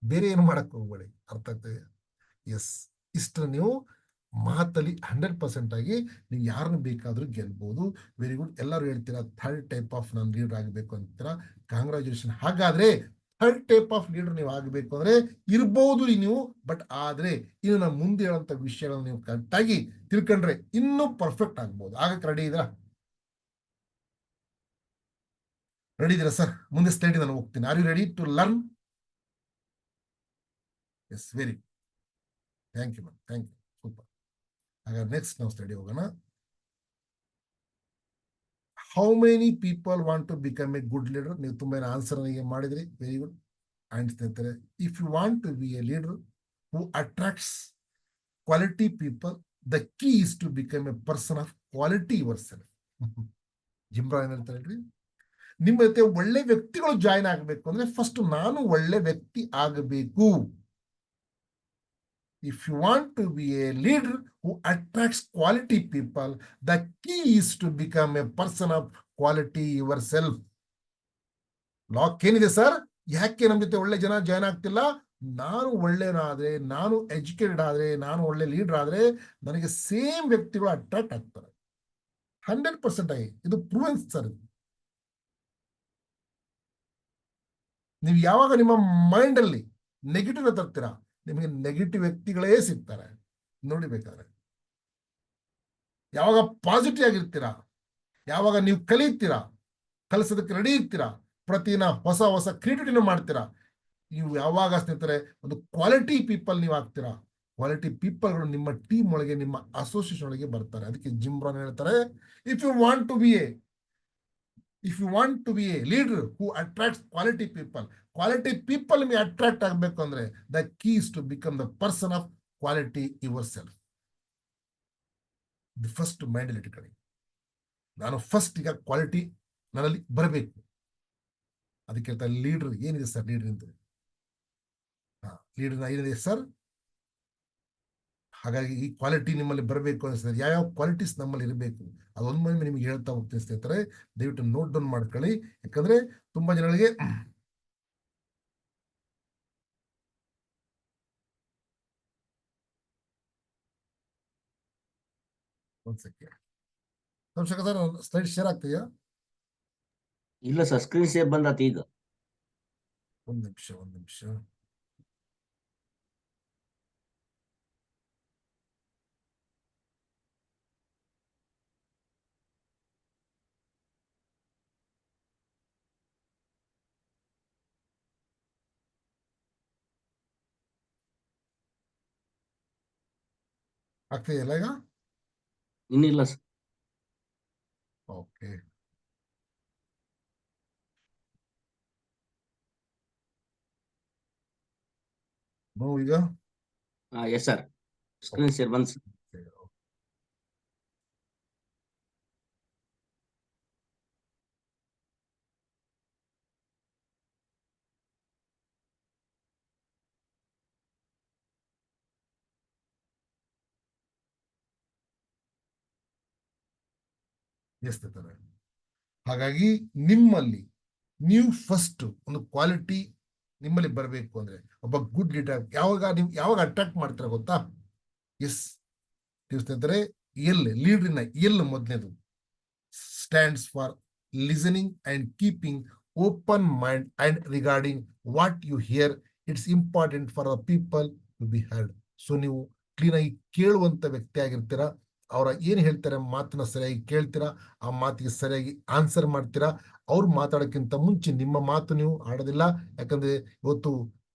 ಬೇರೆ ಏನು ಮಾಡಕ್ ಹೋಗ್ಬೇಡಿ. ಅರ್ಥ ಆಗ್ತದೆ? ಎಸ್, ಇಷ್ಟು ನೀವು ಮಾತಲ್ಲಿ 100% ಆಗಿ ನೀವು ಯಾರನ್ನು ಬೇಕಾದ್ರೂ ಗೆಲ್ಬಹುದು. Very good. ಎಲ್ಲರೂ ಹೇಳ್ತೀರಾ ಥರ್ಡ್ ಟೈಪ್ ಆಫ್ ನಾನು ಲೀಡರ್ ಆಗಬೇಕು ಅಂತೀರಾ, ಕಾಂಗ್ರಾಚುಲೇಷನ್. ಹಾಗಾದ್ರೆ ಥರ್ಡ್ ಟೈಪ್ ಆಫ್ ಲೀಡರ್ ನೀವು ಆಗಬೇಕು ಅಂದ್ರೆ ಇರ್ಬೋದು ನೀವು, ಬಟ್ ಆದ್ರೆ ಇನ್ನು ನಾನು ಮುಂದೆ ಹೇಳುವಂತ ವಿಷಯಗಳನ್ನು ನೀವು ಕರೆಕ್ಟ್ ಆಗಿ ತಿಳ್ಕೊಂಡ್ರೆ ಇನ್ನೂ ಪರ್ಫೆಕ್ಟ್ ಆಗ್ಬೋದು. ಆಗಕ್ಕೆ ರೆಡಿ ಇದ್ದೀರಾ? ರೆಡಿ ಇದ್ದೀರಾ ಸರ್? ಮುಂದೆ ಸ್ಲೈಡ್ ನಾನು ಹೋಗ್ತೀನಿ. Are you ready to learn? Yes, very good. Thank you ma'am, thank you. Super. ಹಾಗಾದ್ರೆ ನೆಕ್ಸ್ಟ್ ನಾವು ಸ್ಟಡಿ ಹೋಗೋಣ. How many people want to become a good leader? ನೀವು ತುಂಬಾ ಆನ್ಸರ್ ಮಾಡಿದ್ರಿ, ವೆರಿ ಗುಡ್. ಅಂಡ್ ಸ್ನೇಹಿತರೆ, if you want to be a leader who attracts quality people, the key is to become a person of quality yourself. ಜಿಮ್ರಾ ಏನ್ ಹೇಳ್ತಾರೆ ಹೇಳ್ರಿ, ನಿಮ್ಮ ಜೊತೆ ಒಳ್ಳೆ ವ್ಯಕ್ತಿಗಳು ಜಾಯಿನ್ ಆಗಬೇಕು ಅಂದ್ರೆ ಫಸ್ಟ್ ನಾನು ಒಳ್ಳೆ ವ್ಯಕ್ತಿ ಆಗಬೇಕು. If you want to be a leader who attracts quality people, the key is to become a person of quality yourself. Lock ಏನಿದೆ ಸರ್? ಯಾಕೆ ನಮ್ಮ ಜೊತೆ ಒಳ್ಳೆ ಜನ ಜಾಯ್ನ್ ಆಗ್ತಿಲ್ಲ? ನಾನು ಒಳ್ಳೆನಾದ್ರೆ, ನಾನು ಎಜುಕೇಟೆಡ್ ಆದ್ರೆ, ನಾನು ಒಳ್ಳೆ ಲೀಡರ್ ಆದ್ರೆ ನನಗೆ ಸೇಮ್ ವ್ಯಕ್ತಿಗಳು ಅಟ್ರಾಕ್ಟ್ ಆಗ್ತಾರೆ 100% ಆಗಿ. ಇದು ಪ್ರೂವನ್ ಸರ್. ನೀವು ಯಾವಾಗ ನಿಮ್ಮ ಮೈಂಡ್ ಅಲ್ಲಿ ನೆಗೆಟಿವ್ ತರ್ತೀರಾ, ನಿಮಗೆ ನೆಗೆಟಿವ್ ವ್ಯಕ್ತಿಗಳೇ ಸಿಗ್ತಾರೆ. ನೋಡಿ ಬೇಕಾದ್ರೆ ಯಾವಾಗ ಪಾಸಿಟಿವ್ ಆಗಿರ್ತೀರಾ, ಯಾವಾಗ ನೀವು ಕಲಿತೀರಾ, ಕಲಿಸೋದಕ್ಕೆ ರೆಡಿ ಇರ್ತೀರಾ, ಪ್ರತಿದಿನ ಹೊಸ ಹೊಸ ಕ್ರಿಯೇಟಿವಿಟಿನ ಮಾಡ್ತೀರಾ, ನೀವು ಯಾವಾಗ ಸ್ನೇಹಿತರೆ ಒಂದು ಕ್ವಾಲಿಟಿ ಪೀಪಲ್ ನೀವು ಆಗ್ತೀರಾ, ಕ್ವಾಲಿಟಿ ಪೀಪಲ್ಗಳು ನಿಮ್ಮ ಟೀಮ್ ಒಳಗೆ, ನಿಮ್ಮ ಅಸೋಸಿಯೇಷನ್ ಒಳಗೆ ಬರ್ತಾರೆ. ಅದಕ್ಕೆ ಜಿಮ್ ರಾನ್ ಹೇಳ್ತಾರೆ, if you want to be a leader who attracts quality people ನಿಮಗೆ ಅಟ್ರಾಕ್ಟ್ ಆಗಬೇಕು ಅಂದ್ರೆ the key is to become the person of quality yourself. The first mind ಇಟ್ಕೊಳ್ಳಿ, ನಾನು ಫಸ್ಟ್ ಈಗ ಕ್ವಾಲಿಟಿ ನನ್ನಲ್ಲಿ ಬರಬೇಕು. ಅದಕ್ಕೆ ಲೀಡರ್ ಏನಿದೆ ಸರ್? ಲೀಡರ್ ಅಂತ ಲೀಡರ್ ಏನಿದೆ ಸರ್? ಹಾಗಾಗಿ ಈ ಕ್ವಾಲಿಟಿ ನಿಮ್ಮಲ್ಲಿ ಬರಬೇಕು ಅನಿಸ್ತದೆ. ಯಾವ್ಯಾವ ಕ್ವಾಲಿಟೀಸ್ ನಮ್ಮಲ್ಲಿ ಇರಬೇಕು ಅದೊಂದು ನಿಮ್ಗೆ ಹೇಳ್ತಾ ಹೋಗ್ತೀನಿ ಸ್ನೇಹಿತರೆ. ದಯವಿಟ್ಟು ನೋಟ್ ಡೌನ್ ಮಾಡ್ಕೊಳ್ಳಿ, ಯಾಕಂದ್ರೆ ತುಂಬಾ ಜನಗಳಿಗೆ ಒಂದ್ ಸೆಕೆಂಡ್ ಸರ್, ಸ್ಲೈಡ್ ಶೇರ್ ಆಗ್ತೀಯಾ? ಇಲ್ಲ ಸರ್, ಸ್ಕ್ರೀನ್ ಶೇರ್ ಬಂದತಿ ಈಗ. ಒಂದ್ ನಿಮಿಷ. ಆಗ್ತಿದೆಯಲ್ಲ ಈಗ? ಇನ್ನಿಲ್ಲ ಸರ್. ಓಕೆ, ಈಗ ಎಸ್ ಸರ್, ಸ್ಕ್ರೀನ್ ಶೇರ್ ಬಂದ್ ಸರ್. ಎಸ್ತಾರೆ. ಹಾಗಾಗಿ ನಿಮ್ಮಲ್ಲಿ ನೀವು ಫಸ್ಟ್ ಒಂದು ಕ್ವಾಲಿಟಿ ನಿಮ್ಮಲ್ಲಿ ಬರಬೇಕು ಅಂದ್ರೆ ಒಬ್ಬ ಗುಡ್ ಲೀಡರ್ ಯಾವಾಗ ಅಟ್ರಾಕ್ಟ್ ಮಾಡ್ತೀರಾ ಗೊತ್ತಾ? ಎಸ್, ತಿಳಿಸ್ತಿದ್ರೆ ಲೀಡರ್ನ ಮೊದಲನೇದು stands for listening and keeping open mind and regarding what you hear. It's important for the people to be heard. So ನೀವು ಕ್ಲೀನ್ ಆಗಿ ಕೇಳುವಂತ ವ್ಯಕ್ತಿ ಆಗಿರ್ತೀರಾ, ಅವರ ಏನ್ ಹೇಳ್ತಾರೆ ಮಾತನ್ನ ಸರಿಯಾಗಿ ಕೇಳ್ತೀರಾ, ಆ ಮಾತಿಗೆ ಸರಿಯಾಗಿ ಆನ್ಸರ್ ಮಾಡ್ತೀರಾ. ಅವ್ರು ಮಾತಾಡೋಕ್ಕಿಂತ ಮುಂಚೆ ನಿಮ್ಮ ಮಾತು ನೀವು ಆಡೋದಿಲ್ಲ. ಯಾಕಂದ್ರೆ ಇವತ್ತು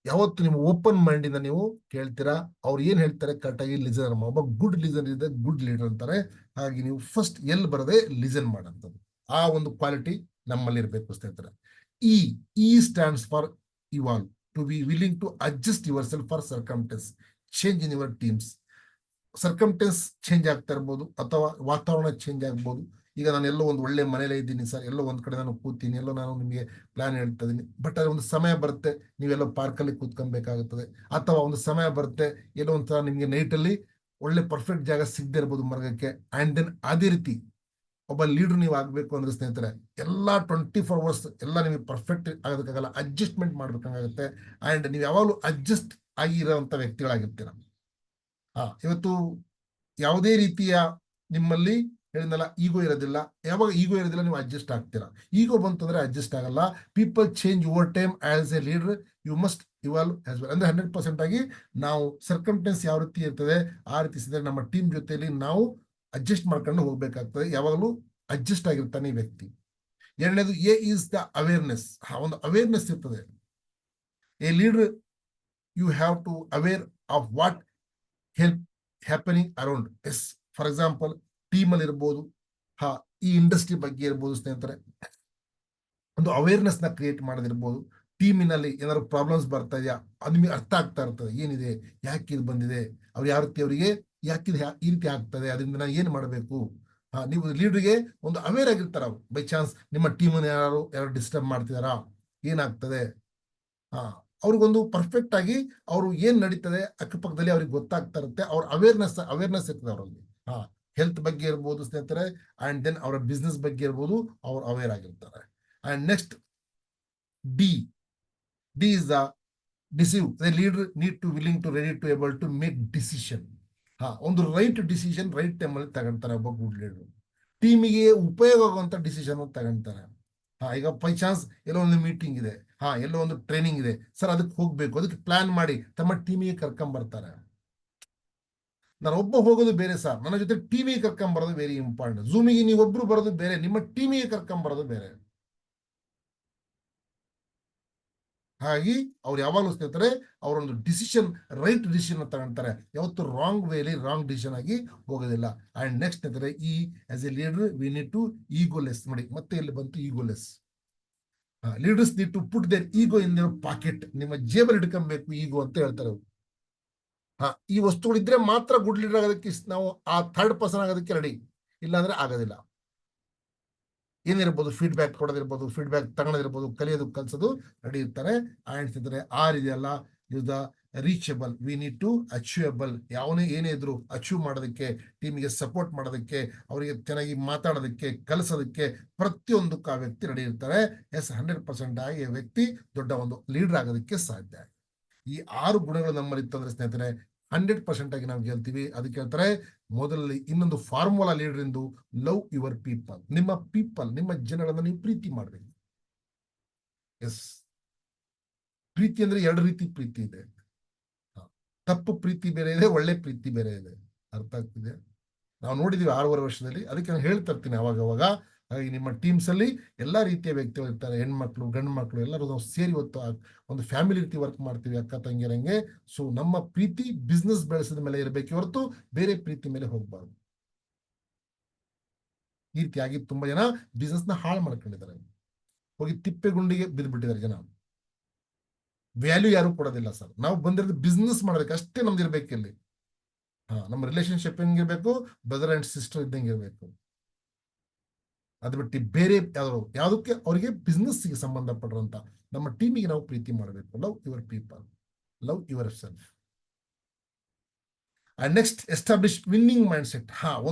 ಯಾವತ್ತು ನೀವು ಓಪನ್ ಮೈಂಡ್ ಇಂದ ನೀವು ಕೇಳ್ತೀರಾ, ಅವ್ರು ಏನ್ ಹೇಳ್ತಾರೆ ಕರೆಕ್ಟಾಗಿ ಲಿಸನರ್. ಒಬ್ಬ ಗುಡ್ ಲಿಸನರ್ ಇದೆ ಗುಡ್ ಲೀಡರ್ ಅಂತಾರೆ. ಹಾಗೆ ನೀವು ಫಸ್ಟ್ ಎಲ್ಲಿ ಬರದೆ ಲಿಸನ್ ಮಾಡಂತದ್ದು, ಆ ಒಂದು ಕ್ವಾಲಿಟಿ ನಮ್ಮಲ್ಲಿ ಇರಬೇಕು ಸ್ನೇಹಿತರೆ. E stands for evolve, to be willing to adjust yourself for circumstance change in your teams. Circumstance change ಆಗ್ತಾ ಇರ್ಬೋದು ಅಥವಾ ವಾತಾವರಣ ಚೇಂಜ್ ಆಗ್ಬೋದು. ಈಗ ನಾನು ಎಲ್ಲೋ ಒಂದು ಒಳ್ಳೆ ಮನೇಲೇ ಇದ್ದೀನಿ ಸರ್, ಎಲ್ಲೋ ಒಂದ್ ಕಡೆ ನಾನು ಕೂತೀನಿ, ಎಲ್ಲೋ ನಾನು ನಿಮಗೆ ಪ್ಲಾನ್ ಹೇಳ್ತಾ ಇದ್ದೀನಿ, ಬಟ್ ಅದ್ರ ಒಂದು ಸಮಯ ಬರುತ್ತೆ ನೀವೆಲ್ಲೋ ಪಾರ್ಕಲ್ಲಿ ಕೂತ್ಕೊಬೇಕಾಗುತ್ತದೆ, ಅಥವಾ ಒಂದು ಸಮಯ ಬರುತ್ತೆ ಎಲ್ಲೋ ಒಂಥರ ನಿಮ್ಗೆ ನೈಟಲ್ಲಿ ಒಳ್ಳೆ ಪರ್ಫೆಕ್ಟ್ ಜಾಗ ಸಿಗದೆ ಇರ್ಬೋದು ಮರ್ಗಕ್ಕೆ. ಅಂಡ್ ದೆನ್ ಅದೇ ರೀತಿ ಒಬ್ಬ ಲೀಡರ್ ನೀವು ಆಗ್ಬೇಕು ಅಂದ್ರೆ ಸ್ನೇಹಿತರೆ, ಎಲ್ಲಾ 24 hours ಎಲ್ಲ ನಿಮಗೆ ಪರ್ಫೆಕ್ಟ್ ಆಗೋದಕ್ಕಾಗಲ್ಲ, ಅಡ್ಜಸ್ಟ್ಮೆಂಟ್ ಮಾಡ್ಬೇಕಾಗುತ್ತೆ. ಅಂಡ್ ನೀವು ಯಾವಾಗಲೂ ಅಡ್ಜಸ್ಟ್ ಆಗಿರೋಂಥ ವ್ಯಕ್ತಿಗಳಾಗಿರ್ತೀರ. ಇವತ್ತು ಯಾವುದೇ ರೀತಿಯ ನಿಮ್ಮಲ್ಲಿ ಹೇಳಿದ್ನಲ್ಲ ಈಗೋ ಇರೋದಿಲ್ಲ. ಯಾವಾಗ ಈಗೋ ಇರೋದಿಲ್ಲ ನೀವು ಅಡ್ಜಸ್ಟ್ ಆಗ್ತೀರಾ. ಈಗೋ ಬಂತಂದ್ರೆ ಅಡ್ಜಸ್ಟ್ ಆಗಲ್ಲ. People change over time. As a leader you must evolve as well. ಅಂದ್ರೆ 100% ಆಗಿ ನಾವು ಸರ್ಕಮ್ಟೆನ್ಸ್ ಯಾವ ರೀತಿ ಇರ್ತದೆ ಆ ರೀತಿ ಇದ್ರೆ ನಮ್ಮ ಟೀಮ್ ಜೊತೆಯಲ್ಲಿ ನಾವು ಅಡ್ಜಸ್ಟ್ ಮಾಡ್ಕೊಂಡು ಹೋಗ್ಬೇಕಾಗ್ತದೆ. ಯಾವಾಗಲೂ ಅಡ್ಜಸ್ಟ್ ಆಗಿರ್ತಾನೆ ಈ ವ್ಯಕ್ತಿ. ಎರಡನೇದು ಎ ಈಸ್ ದ ಅವೇರ್ನೆಸ್. ಒಂದು ಅವೇರ್ನೆಸ್ ಇರ್ತದೆ. A leader you have to aware of what help happening around. Yes, for example team ಅಲ್ಲಿ ಇರ್ಬೋದು, ಈ ಇಂಡಸ್ಟ್ರಿ ಬಗ್ಗೆ ಇರ್ಬೋದು ಸ್ನೇಹಿತರೆ, ಒಂದು ಅವೇರ್ನೆಸ್ ನ ಕ್ರಿಯೇಟ್ ಮಾಡೋದಿರ್ಬೋದು. ಟೀಮಿನಲ್ಲಿ ಏನಾದ್ರು ಪ್ರಾಬ್ಲಮ್ಸ್ ಬರ್ತಾ ಇದೆಯಾ ಅದು ನಿಮಗೆ ಅರ್ಥ ಆಗ್ತಾ ಇರ್ತದೆ, ಏನಿದೆ ಯಾಕೆ ಇದು ಬಂದಿದೆ, ಅವ್ರು ಯಾವ ರೀತಿ ಅವರಿಗೆ ಯಾಕಿದು ಈ ರೀತಿ ಆಗ್ತದೆ, ಅದರಿಂದ ನಾನು ಏನು ಮಾಡಬೇಕು. ನೀವು ಲೀಡರ್ಗೆ ಒಂದು ಅವೇರ್ ಆಗಿರ್ತಾರ. ಅವ್ರು ಬೈ ಚಾನ್ಸ್ ನಿಮ್ಮ ಟೀಮನ್ನು ಯಾರು ಡಿಸ್ಟರ್ಬ್ ಮಾಡ್ತಿದಾರಾ, ಏನಾಗ್ತದೆ, ಅವ್ರಿಗೊಂದು ಪರ್ಫೆಕ್ಟ್ ಆಗಿ ಅವರು ಏನ್ ನಡೀತದೆ ಅಕ್ಕಪಕ್ಕದಲ್ಲಿ ಅವ್ರಿಗೆ ಗೊತ್ತಾಗ್ತಾ ಇರುತ್ತೆ. ಅವ್ರ ಅವೇರ್ನೆಸ್ ಇರ್ತದೆ ಅವರಲ್ಲಿ. ಹೆಲ್ತ್ ಬಗ್ಗೆ ಇರ್ಬೋದು ಸ್ನೇಹಿತರೆ, ಅಂಡ್ ದೆನ್ ಅವರ ಬಿಸ್ನೆಸ್ ಬಗ್ಗೆ ಇರ್ಬೋದು, ಅವ್ರು ಅವೇರ್ ಆಗಿರ್ತಾರೆ. And next D is the decisive. The leader need to willing to ready to able to make decision. ಒಂದು ರೈಟ್ ಡಿಸಿಷನ್ ರೈಟ್ ಟೈಮಲ್ಲಿ ತಗೊಂತಾರೆ ಒಬ್ಬ ಗುಡ್ ಲೀಡರ್. ಟೀಮಿಗೆ ಉಪಯೋಗ ಆಗುವಂತ ಡಿಸಿಷನ್ ತಗೊಂತಾರೆ. ಈಗ ಬೈ ಚಾನ್ಸ್ ಎಲ್ಲೋ ಒಂದು ಮೀಟಿಂಗ್ ಇದೆ, ಎಲ್ಲೋ ಒಂದು ಟ್ರೈನಿಂಗ್ ಇದೆ ಸರ್, ಅದಕ್ಕೆ ಹೋಗ್ಬೇಕು, ಅದಕ್ಕೆ ಪ್ಲಾನ್ ಮಾಡಿ ತಮ್ಮ ಟೀಮಿಗೆ ಕರ್ಕೊಂಡ್ ಬರ್ತಾರೆ. ನಾನು ಒಬ್ಬ ಹೋಗೋದು ಬೇರೆ ಸರ್, ನನ್ನ ಜೊತೆ ಟೀಮಿಗೆ ಕರ್ಕೊಂಡ್ ಬರೋದು ವೆರಿ ಇಂಪಾರ್ಟೆಂಟ್. ಝೂಮಿಗೆ ನೀವೊಬ್ರು ಬರೋದು ಬೇರೆ, ನಿಮ್ಮ ಟೀಮಿಗೆ ಕರ್ಕೊಂಡ್ ಬರೋದು ಬೇರೆ. ಹಾಗಾಗಿ ಅವ್ರು ಯಾವಾಗಲೂ ಸ್ನೇಹಿತರೆ ಅವರೊಂದು ಡಿಸಿಷನ್ ರೈಟ್ ಡಿಸಿಷನ್ ತಗೊಂತಾರೆ. ಯಾವತ್ತು ರಾಂಗ್ ವೇಲಿ ರಾಂಗ್ ಡಿಸಿಷನ್ ಆಗಿ ಹೋಗೋದಿಲ್ಲ. ಅಂಡ್ ನೆಕ್ಸ್ಟ್ ಸ್ನೇಹಿತರೆ as a leader we need to egoless. ನೋಡಿ ಮತ್ತೆ ಇಲ್ಲಿ ಬಂತು egoless. Leaders need to put their ego in their pocket. ನಿಮ್ಮ ಜೇಬಲ್ಲಿ ಹಿಡ್ಕೊಬೇಕು ಈಗೋ ಅಂತ ಹೇಳ್ತಾರೆ ಅವರು. ಈ ವಸ್ತುಗಳಿದ್ರೆ ಮಾತ್ರ ಗುಡ್ ಲೀಡರ್ ಆಗೋದಕ್ಕೆ ನಾವು ಆ ಥರ್ಡ್ ಪರ್ಸನ್ ಆಗೋದಕ್ಕೆ ರೆಡಿ, ಇಲ್ಲಾಂದ್ರೆ ಆಗೋದಿಲ್ಲ. ಏನಿರ್ಬೋದು ಫೀಡ್ಬ್ಯಾಕ್ ಕೊಡೋದಿರ್ಬೋದು, ಫೀಡ್ಬ್ಯಾಕ್ ತಗೊಳೋದಿರ್ಬೋದು, ಕಲಿಯೋದು ಕಲ್ಸೋದು ರೆಡಿ ಇರ್ತಾರೆ. ಅಂಡ್ ಇದೆಯಲ್ಲ is the reachable. We need to achievable. ಏನೇ ಇದ್ರು ಅಚೀವ್ ಮಾಡೋದಕ್ಕೆ, ಟೀಮಿಗೆ ಸಪೋರ್ಟ್ ಮಾಡೋದಕ್ಕೆ, ಅವರಿಗೆ ಚೆನ್ನಾಗಿ ಮಾತಾಡೋದಕ್ಕೆ, ಕಲಿಸೋದಕ್ಕೆ ಪ್ರತಿಯೊಂದಕ್ಕೂ ಆ ವ್ಯಕ್ತಿ ರೆಡಿ ಇರ್ತಾರೆ. 100% ಆಗಿ ವ್ಯಕ್ತಿ ದೊಡ್ಡ ಒಂದು ಲೀಡರ್ ಆಗೋದಕ್ಕೆ ಸಾಧ್ಯ. ಈ 6 ಗುಣಗಳು ನಮ್ಮಲ್ಲಿ ಇತ್ತಂದ್ರೆ ಸ್ನೇಹಿತರೆ 100% ಆಗಿ ನಾವು ಗೆಲ್ತೀವಿ. ಅದಕ್ಕೆ ಹೇಳ್ತಾರೆ ಮೊದಲಲ್ಲಿ ಇನ್ನೊಂದು ಫಾರ್ಮುಲಾ ಲೀಡರ್ ಎಂದು, ಲವ್ ಯುವರ್ ಪೀಪಲ್. ನಿಮ್ಮ ಜನರನ್ನ ನೀವು ಪ್ರೀತಿ ಮಾಡಬೇಕು. ಎಸ್, ಪ್ರೀತಿ ಅಂದ್ರೆ 2 ರೀತಿ ಪ್ರೀತಿ ಇದೆ. ತಪ್ಪು ಪ್ರೀತಿ ಬೇರೆ ಇದೆ, ಒಳ್ಳೆ ಪ್ರೀತಿ ಬೇರೆ ಇದೆ. ಅರ್ಥ ಆಗ್ತಿದೆ? ನಾವು ನೋಡಿದೀವಿ 6.5 ವರ್ಷದಲ್ಲಿ. ಅದಕ್ಕೆ ನಾನು ಹೇಳ್ತಾ ಇರ್ತೀನಿ ಅವಾಗ ಹಾಗಾಗಿ ನಿಮ್ಮ ಟೀಮ್ಸ್ ಅಲ್ಲಿ ಎಲ್ಲಾ ರೀತಿಯ ವ್ಯಕ್ತಿಗಳು ಇರ್ತಾರೆ, ಹೆಣ್ಮಕ್ಳು ಗಂಡು ಮಕ್ಕಳು ಎಲ್ಲರೂ ನಾವು ಸೇರಿ ಒಂದು ಫ್ಯಾಮಿಲಿ ರೀತಿ ವರ್ಕ್ ಮಾಡ್ತೀವಿ, ಅಕ್ಕ ತಂಗಿಯರಂಗೆ. ಸೊ ನಮ್ಮ ಪ್ರೀತಿ ಬಿಸ್ನೆಸ್ ಬೆಳೆಸಿದ ಮೇಲೆ ಇರಬೇಕು ಹೊರತು ಬೇರೆ ಪ್ರೀತಿ ಮೇಲೆ ಹೋಗ್ಬಾರ್ದು. ಈ ರೀತಿಯಾಗಿ ತುಂಬಾ ಜನ ಬಿಸ್ನೆಸ್ ನ ಹಾಳು ಮಾಡ್ಕೊಂಡಿದ್ದಾರೆ, ಹೋಗಿ ತಿಪ್ಪೆಗುಂಡಿಗೆ ಬಿದ್ದುಬಿಟ್ಟಿದ್ದಾರೆ ಜನ. ವ್ಯಾಲ್ಯೂ ಯಾರು ಕೊಡೋದಿಲ್ಲ ಸರ್. ನಾವು ಬಂದಿರೋದು ಬಿಸ್ನೆಸ್ ಮಾಡೋದಕ್ಕೆ ಅಷ್ಟೇ ನಮ್ದು ಇರ್ಬೇಕು ಇಲ್ಲಿ. ನಮ್ಮ ರಿಲೇಶನ್ಶಿಪ್ ಹೆಂಗಿರ್ಬೇಕು, ಬ್ರದರ್ ಅಂಡ್ ಸಿಸ್ಟರ್ ಇದ್ದಂಗೆ ಇರ್ಬೇಕು. ಅದು ಬಿಟ್ಟು ಬೇರೆ ಯಾವುದಕ್ಕೆ ಅವರಿಗೆ ಬಿಸ್ನೆಸ್ಗೆ ಸಂಬಂಧಪಟ್ಟಿರುವಂತ ನಮ್ಮ ಟೀಮಿಗೆ ನಾವು ಪ್ರೀತಿ ಮಾಡಬೇಕು. Love your people, love your self. And next establish winning mind set.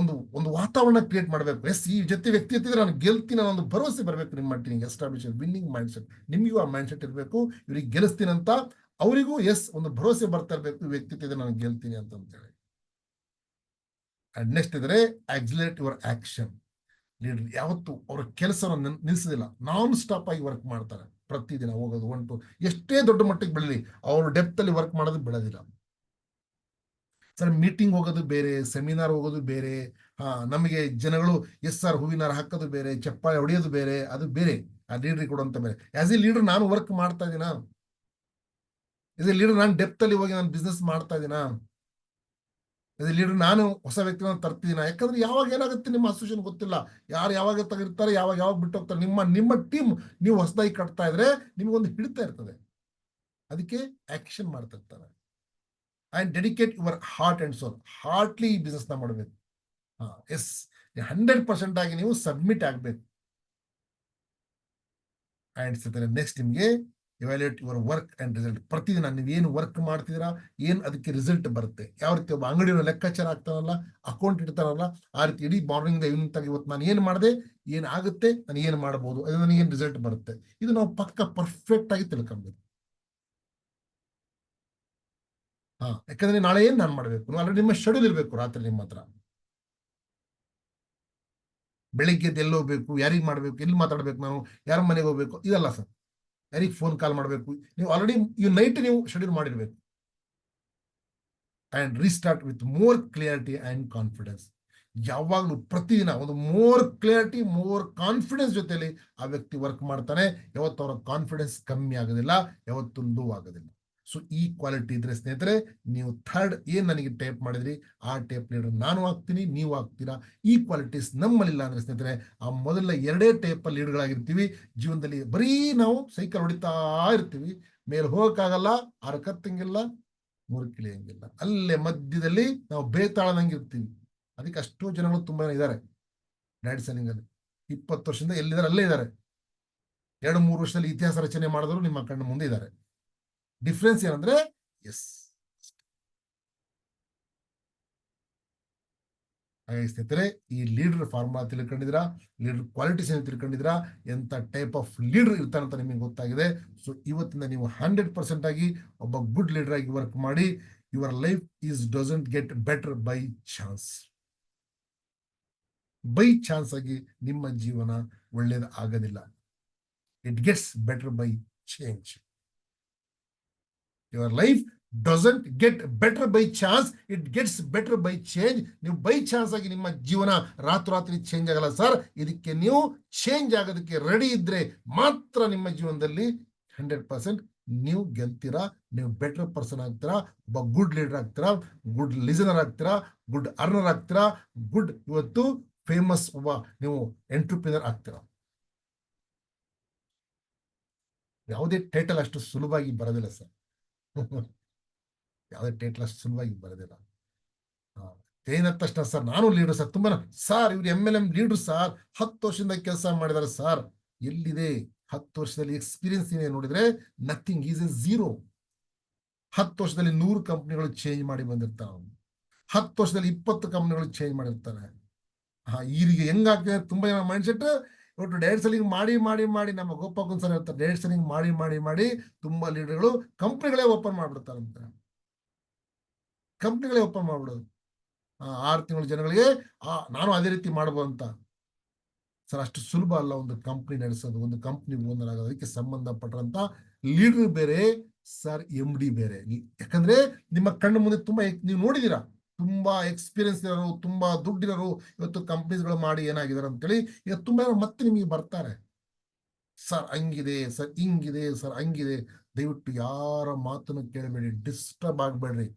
ಒಂದು ವಾತಾವರಣ ಕ್ರಿಯೇಟ್ ಮಾಡಬೇಕು. ಎಸ್, ಈ ಜೊತೆ ವ್ಯಕ್ತಿ ಇರ್ತಿದ್ರೆ ನಾನು ಗೆಲ್ತೀನಿ ಅನ್ನೋ ಒಂದು ಭರವಸೆ ಬರಬೇಕು ನಿಮ್ಮ ಟೀಮಿಗೆ. Establish winning mindset. ನಿಮಗೂ ಆ ಮೈಂಡ್ ಸೆಟ್ ಇರಬೇಕು, ಇವ್ರಿಗೆ ಗೆಲ್ಲಿಸ್ತೀನಿ ಅಂತ ಅವರಿಗೂ ಒಂದು ಭರವಸೆ ಬರ್ತಾ ಇರಬೇಕು, ವ್ಯಕ್ತಿ ಇದ್ರೆ ನಾನು ಗೆಲ್ತೀನಿ ಅಂತ ಹೇಳಿ. ಅಂಡ್ ನೆಕ್ಸ್ಟ್ ಇದ್ರೆ ಆಕ್ಸಿಲರೇಟ್ ಯುವರ್ ಆಕ್ಷನ್. ಲೀಡರ್ ಯಾವತ್ತು ಅವರ ಕೆಲಸವನ್ನು ನಿಲ್ಲಿಸೋದಿಲ್ಲ, ನಾನ್ ಸ್ಟಾಪ್ ಆಗಿ ವರ್ಕ್ ಮಾಡ್ತಾರೆ. ಪ್ರತಿದಿನ ಹೋಗೋದು ಎಷ್ಟೇ ದೊಡ್ಡ ಮಟ್ಟಿಗೆ ಬೆಳಲಿ, ಅವರು ಡೆಪ್ತ್ ಅಲ್ಲಿ ವರ್ಕ್ ಮಾಡೋದು ಬಿಡೋದಿಲ್ಲ. ಸರ್ ಮೀಟಿಂಗ್ ಹೋಗೋದು ಬೇರೆ, ಸೆಮಿನಾರ್ ಹೋಗೋದು ಬೇರೆ, ನಮಗೆ ಜನಗಳು ಎಸ್ ಆರ್ ಹೂವಿನಾರ ಹಾಕೋದು ಬೇರೆ, ಚಪ್ಪಾಳೆ ಹೊಡೆಯೋದು ಬೇರೆ, ಅದು ಬೇರೆ. ಆ ಲೀಡರ್ ಕೊಡುವಂತ ಬೇರೆ. ಆಸ್ ಎ ಲೀಡರ್ ನಾನು ವರ್ಕ್ ಮಾಡ್ತಾ ಇದ್ದೀನ, ಇದು ಲೀಡರ್ ನಾನು ಡೆಪ್ತ್ ಅಲ್ಲಿ ಹೋಗಿ ನಾನು ಬಿಸ್ನೆಸ್ ಮಾಡ್ತಾ ಇದೀನಾ, ಇದು ಲೀಡರ್ ನಾನು ಹೊಸ ವ್ಯಕ್ತಿಗಳನ್ನ ತರ್ತಿದ್ದೀನ. ಯಾಕಂದ್ರೆ ಯಾವಾಗ ಏನಾಗುತ್ತೆ ನಿಮ್ಮ ಅಸೋಸಿಯೇಷನ್ ಗೊತ್ತಿಲ್ಲ, ಯಾರು ಯಾವಾಗ ತೆಗಿರ್ತಾರೆ, ಯಾವಾಗ ಬಿಟ್ಟು ಹೋಗ್ತಾರೆ. ನಿಮ್ಮ ಟೀಮ್ ನೀವು ಹೊಸದಾಗಿ ಕಟ್ತಾ ಇದ್ರೆ ನಿಮ್ಗೊಂದು ಹಿಡಿತಾ ಇರ್ತದೆ, ಅದಕ್ಕೆ ಆಕ್ಷನ್ ಮಾಡ್ತಾ ಇರ್ತಾರೆ. And dedicate your heart and soul, heartly ಈ ಬಿಸ್ನೆಸ್ ನ ಮಾಡಬೇಕು. ಎಸ್ 100% ಆಗಿ ನೀವು ಸಬ್ಮಿಟ್ ಆಗ್ಬೇಕು. ಅಂಡ್ ನೆಕ್ಸ್ಟ್ ನಿಮ್ಗೆ evaluate your work and result. ಪ್ರತಿದಿನ ನೀವು ಏನು ವರ್ಕ್ ಮಾಡ್ತಿದ್ದೀರಾ, ಏನ್ ಅದಕ್ಕೆ ರಿಸಲ್ಟ್ ಬರುತ್ತೆ. ಯಾವ ರೀತಿ ಒಬ್ಬ ಅಂಗಡಿಯ ಲೆಕ್ಕಾಚಾರ ಆಗ್ತಾನಲ್ಲ, ಅಕೌಂಟ್ ಇಡ್ತಾರಲ್ಲ, ಆ ರೀತಿ ಇಡೀ ಮಾರ್ನಿಂಗ್ ಈವ್ನಿಂಗ್ ತಾಗಿ ಇವತ್ತು ನಾನು ಏನ್ ಮಾಡಿದೆ, ಏನ್ ಆಗುತ್ತೆ, ನಾನು ಏನ್ ಮಾಡಬಹುದು, ಅದು ನನಗೆ ಏನ್ ರಿಸಲ್ಟ್ ಬರುತ್ತೆ, ಇದು ನಾವು ಪಕ್ಕ ಪರ್ಫೆಕ್ಟ್ ಆಗಿ ತಿಳ್ಕೊಬೇಕು. ಯಾಕಂದ್ರೆ ನಾಳೆ ಏನ್ ನಾನು ಮಾಡ್ಬೇಕು, ಆಲ್ರೆಡಿ ನಿಮ್ಮ ಶೆಡ್ಯೂಲ್ ಇರ್ಬೇಕು. ರಾತ್ರಿ ನಿಮ್ಮ ಹತ್ರ ಬೆಳಿಗ್ಗೆ ಎಲ್ಲಿ ಹೋಗ್ಬೇಕು, ಯಾರಿಗೆ ಮಾಡ್ಬೇಕು, ಎಲ್ಲಿ ಮಾತಾಡ್ಬೇಕು, ನಾವು ಯಾರ ಮನೆಗೆ ಹೋಗ್ಬೇಕು, ಇದಲ್ಲ ಸರ್. ಯಾರಿಗೆ ಫೋನ್ ಕಾಲ್ ಮಾಡಬೇಕು, ನೀವು ಆಲ್ರೆಡಿ ನೈಟ್ ನೀವು ಶೆಡ್ಯೂಲ್ ಮಾಡಿರ್ಬೇಕು. And restart with more clarity and confidence. ಯಾವಾಗಲೂ ಪ್ರತಿದಿನ ಒಂದು ಮೋರ್ ಕ್ಲಿಯರಿಟಿ, ಮೋರ್ ಕಾನ್ಫಿಡೆನ್ಸ್ ಜೊತೆಲಿ ಆ ವ್ಯಕ್ತಿ ವರ್ಕ್ ಮಾಡ್ತಾನೆ. ಯಾವತ್ತು ಅವರ ಕಾನ್ಫಿಡೆನ್ಸ್ ಕಮ್ಮಿ ಆಗೋದಿಲ್ಲ, ಯಾವತ್ತು ಲೋ ಆಗೋದಿಲ್ಲ. ಸೊ ಈ ಕ್ವಾಲಿಟಿ ಇದ್ರೆ ಸ್ನೇಹಿತರೆ, ನೀವು ಥರ್ಡ್ ಏನ್ ನನಗೆ ಟೈಪ್ ಮಾಡಿದ್ರಿ ಆ ಟೈಪ್ ಲೀಡರ್ ನಾನು ಆಗ್ತೀನಿ, ನೀವು ಆಗ್ತೀರಾ. ಈ ಕ್ವಾಲಿಟೀಸ್ ನಮ್ಮಲ್ಲಿಲ್ಲ ಅಂದ್ರೆ ಸ್ನೇಹಿತರೆ, ಆ ಮೊದಲ 2 ಟೈಪ್ ಲೀಡರ್ಗಳಾಗಿರ್ತೀವಿ. ಜೀವನದಲ್ಲಿ ಬರೀ ನಾವು ಸೈಕಲ್ ಹೊಡಿತಾ ಇರ್ತೀವಿ, ಮೇಲೆ ಹೋಗಕ್ಕಾಗಲ್ಲ, ಅರಕತ್ತಂಗಿಲ್ಲ, ಮುರುಕಿಳಿಯಂಗಿಲ್ಲ, ಅಲ್ಲೇ ಮಧ್ಯದಲ್ಲಿ ನಾವು ಬೇತಾಳನಂಗಿರ್ತೀವಿ. ಅದಕ್ಕೆ ಅಷ್ಟೋ ಜನಗಳು ತುಂಬಾ ಇದ್ದಾರೆ ಡ್ಯಾಡ್ಸನಿಂಗ್ ಅಲ್ಲಿ. 20 ವರ್ಷದಿಂದ ಎಲ್ಲಿದ್ದಾರೆ ಅಲ್ಲೇ ಇದ್ದಾರೆ. 2-3 ವರ್ಷದಲ್ಲಿ ಇತಿಹಾಸ ರಚನೆ ಮಾಡಿದ್ರು ನಿಮ್ಮ ಕಣ್ಣು ಮುಂದೆ ಇದ್ದಾರೆ. ಡಿಫ್ರೆನ್ಸ್ ಏನಂದ್ರೆ ಎಸ್. ಹಾಗಾಗಿ ಸ್ನೇಹಿತರೆ, ಈ ಲೀಡರ್ ಫಾರ್ಮುಲಾ ತಿಳ್ಕೊಂಡಿದ್ದೀರಾ, ಲೀಡರ್ ಕ್ವಾಲಿಟೀಸ್ ಏನು ತಿಳ್ಕೊಂಡಿದ್ದೀರಾ, ಎಂತ ಟೈಪ್ ಆಫ್ ಲೀಡರ್ ಇರ್ತಾರಂತ ನಿಮಗೆ ಗೊತ್ತಾಗಿದೆ. ಸೊ ಇವತ್ತಿಂದ ನೀವು 100% ಆಗಿ ಒಬ್ಬ ಗುಡ್ ಲೀಡರ್ ಆಗಿ ವರ್ಕ್ ಮಾಡಿ. Your life doesn't get better by chance. By chance ಆಗಿ ನಿಮ್ಮ ಜೀವನ ಒಳ್ಳೇದು ಆಗೋದಿಲ್ಲ. It gets better by change. Your life doesn't get better by chance, it gets better by change. ನೀವು ಬೈ ಚಾನ್ಸ್ ಆಗಿ ನಿಮ್ಮ ಜೀವನ ರಾತ್ರಿ ಚೇಂಜ್ ಆಗಲ್ಲ ಸರ್. ಇದಕ್ಕೆ ನೀವು ಚೇಂಜ್ ಆಗೋದಕ್ಕೆ ರೆಡಿ ಇದ್ರೆ ಮಾತ್ರ ನಿಮ್ಮ ಜೀವನದಲ್ಲಿ 100% ನೀವು ಗೆಲ್ತೀರಾ, ನೀವು ಬೆಟರ್ ಪರ್ಸನ್ ಆಗ್ತೀರಾ, ಒಬ್ಬ ಗುಡ್ ಲೀಡರ್ ಆಗ್ತೀರಾ, ಗುಡ್ ಲಿಸನರ್ ಆಗ್ತೀರಾ, ಗುಡ್ ಅರ್ನರ್ ಆಗ್ತೀರಾ, ಗುಡ್ ಇವತ್ತು ಫೇಮಸ್ ಒಬ್ಬ ನೀವು ಎಂಟ್ರಪ್ರಿನರ್ ಆಗ್ತೀರಾ. ಯಾವುದೇ ಟೈಟಲ್ ಅಷ್ಟು ಸುಲಭವಾಗಿ ಬರೋದಿಲ್ಲ ಸರ್. ಯಾವುದೇ ಟೈಟಲ್ ಅಷ್ಟು ಸುಲಭವಾಗಿ ಬರೋದಿಲ್ಲ. ಏನಂದ ತಕ್ಷಣ ಸರ್ ನಾನು ಲೀಡರ್ ಸರ್, ತುಂಬಾ ಸರ್ ಇವ್ರು MLM ಲೀಡರ್ ಸರ್, 10 ವರ್ಷದಿಂದ ಕೆಲಸ ಮಾಡಿದಾರೆ ಸರ್. ಎಲ್ಲಿದೆ 10 ವರ್ಷದಲ್ಲಿ ಎಕ್ಸ್ಪೀರಿಯನ್ಸ್ ಏನೇ ನೋಡಿದ್ರೆ ನಥಿಂಗ್ ಈಸ್ ಎ ಝೀರೋ. 10 ವರ್ಷದಲ್ಲಿ 100 ಕಂಪ್ನಿಗಳು ಚೇಂಜ್ ಮಾಡಿ ಬಂದಿರ್ತಾವೆ. 10 ವರ್ಷದಲ್ಲಿ 20 ಕಂಪ್ನಿಗಳು ಚೇಂಜ್ ಮಾಡಿರ್ತಾರೆ. ಈಗ ಹೆಂಗಾಗ್ತದೆ ತುಂಬಾ ಜನ ಮೈಂಡ್ ಸೆಟ್, ಇವತ್ತು ಡೈರೆಕ್ಟ್ ಸೆಲ್ಲಿಂಗ್ ಮಾಡಿ ನಮ್ಮ ಗೋಪಾಲ್ ಸರ್ ಹೇಳ್ತಾರೆ, ಡೈರೆಕ್ಟ್ ಸೆಲ್ಲಿಂಗ್ ಮಾಡಿ ತುಂಬಾ ಲೀಡರ್ಗಳು ಕಂಪ್ನಿಗಳೇ ಓಪನ್ ಮಾಡ್ಬಿಡ್ತಾರಂತೆ. ಕಂಪ್ನಿಗಳೇ ಓಪನ್ ಮಾಡ್ಬಿಡೋದು 6 ತಿಂಗಳ ಜನಗಳಿಗೆ ನಾನು ಅದೇ ರೀತಿ ಮಾಡ್ಬೋದು ಅಂತ. ಸರ್ ಅಷ್ಟು ಸುಲಭ ಅಲ್ಲ ಒಂದು ಕಂಪ್ನಿ ನಡೆಸೋದು, ಒಂದು ಕಂಪ್ನಿ ಓನರ್ ಆಗೋದು. ಅದಕ್ಕೆ ಸಂಬಂಧಪಟ್ಟಂತ ಲೀಡರ್ ಬೇರೆ ಸರ್, MD ಬೇರೆ. ಯಾಕಂದ್ರೆ ನಿಮ್ಮ ಕಣ್ಣು ಮುಂದೆ ತುಂಬಾ ನೀವು ನೋಡಿದೀರಾ, ತುಂಬಾ ಎಕ್ಸ್ಪೀರಿಯನ್ಸ್ ಇರೋರು, ತುಂಬಾ ದುಡ್ಡಿರೋರು ಇವತ್ತು ಕಂಪ್ನೀಸ್ಗಳು ಮಾಡಿ ಏನಾಗಿದ್ದಾರೆ ಅಂತೇಳಿ ಈಗ ತುಂಬಾ ಮತ್ತೆ ನಿಮಗೆ ಬರ್ತಾರೆ. ಸರ್ ಹಂಗಿದೆ, ಸರ್ ಹಿಂಗಿದೆ, ಸರ್ ಹಂಗಿದೆ. ದಯವಿಟ್ಟು ಯಾರ ಮಾತನ್ನು ಕೇಳಬೇಡಿ, ಡಿಸ್ಟರ್ಬ್ ಆಗ್ಬೇಡ್ರಿ.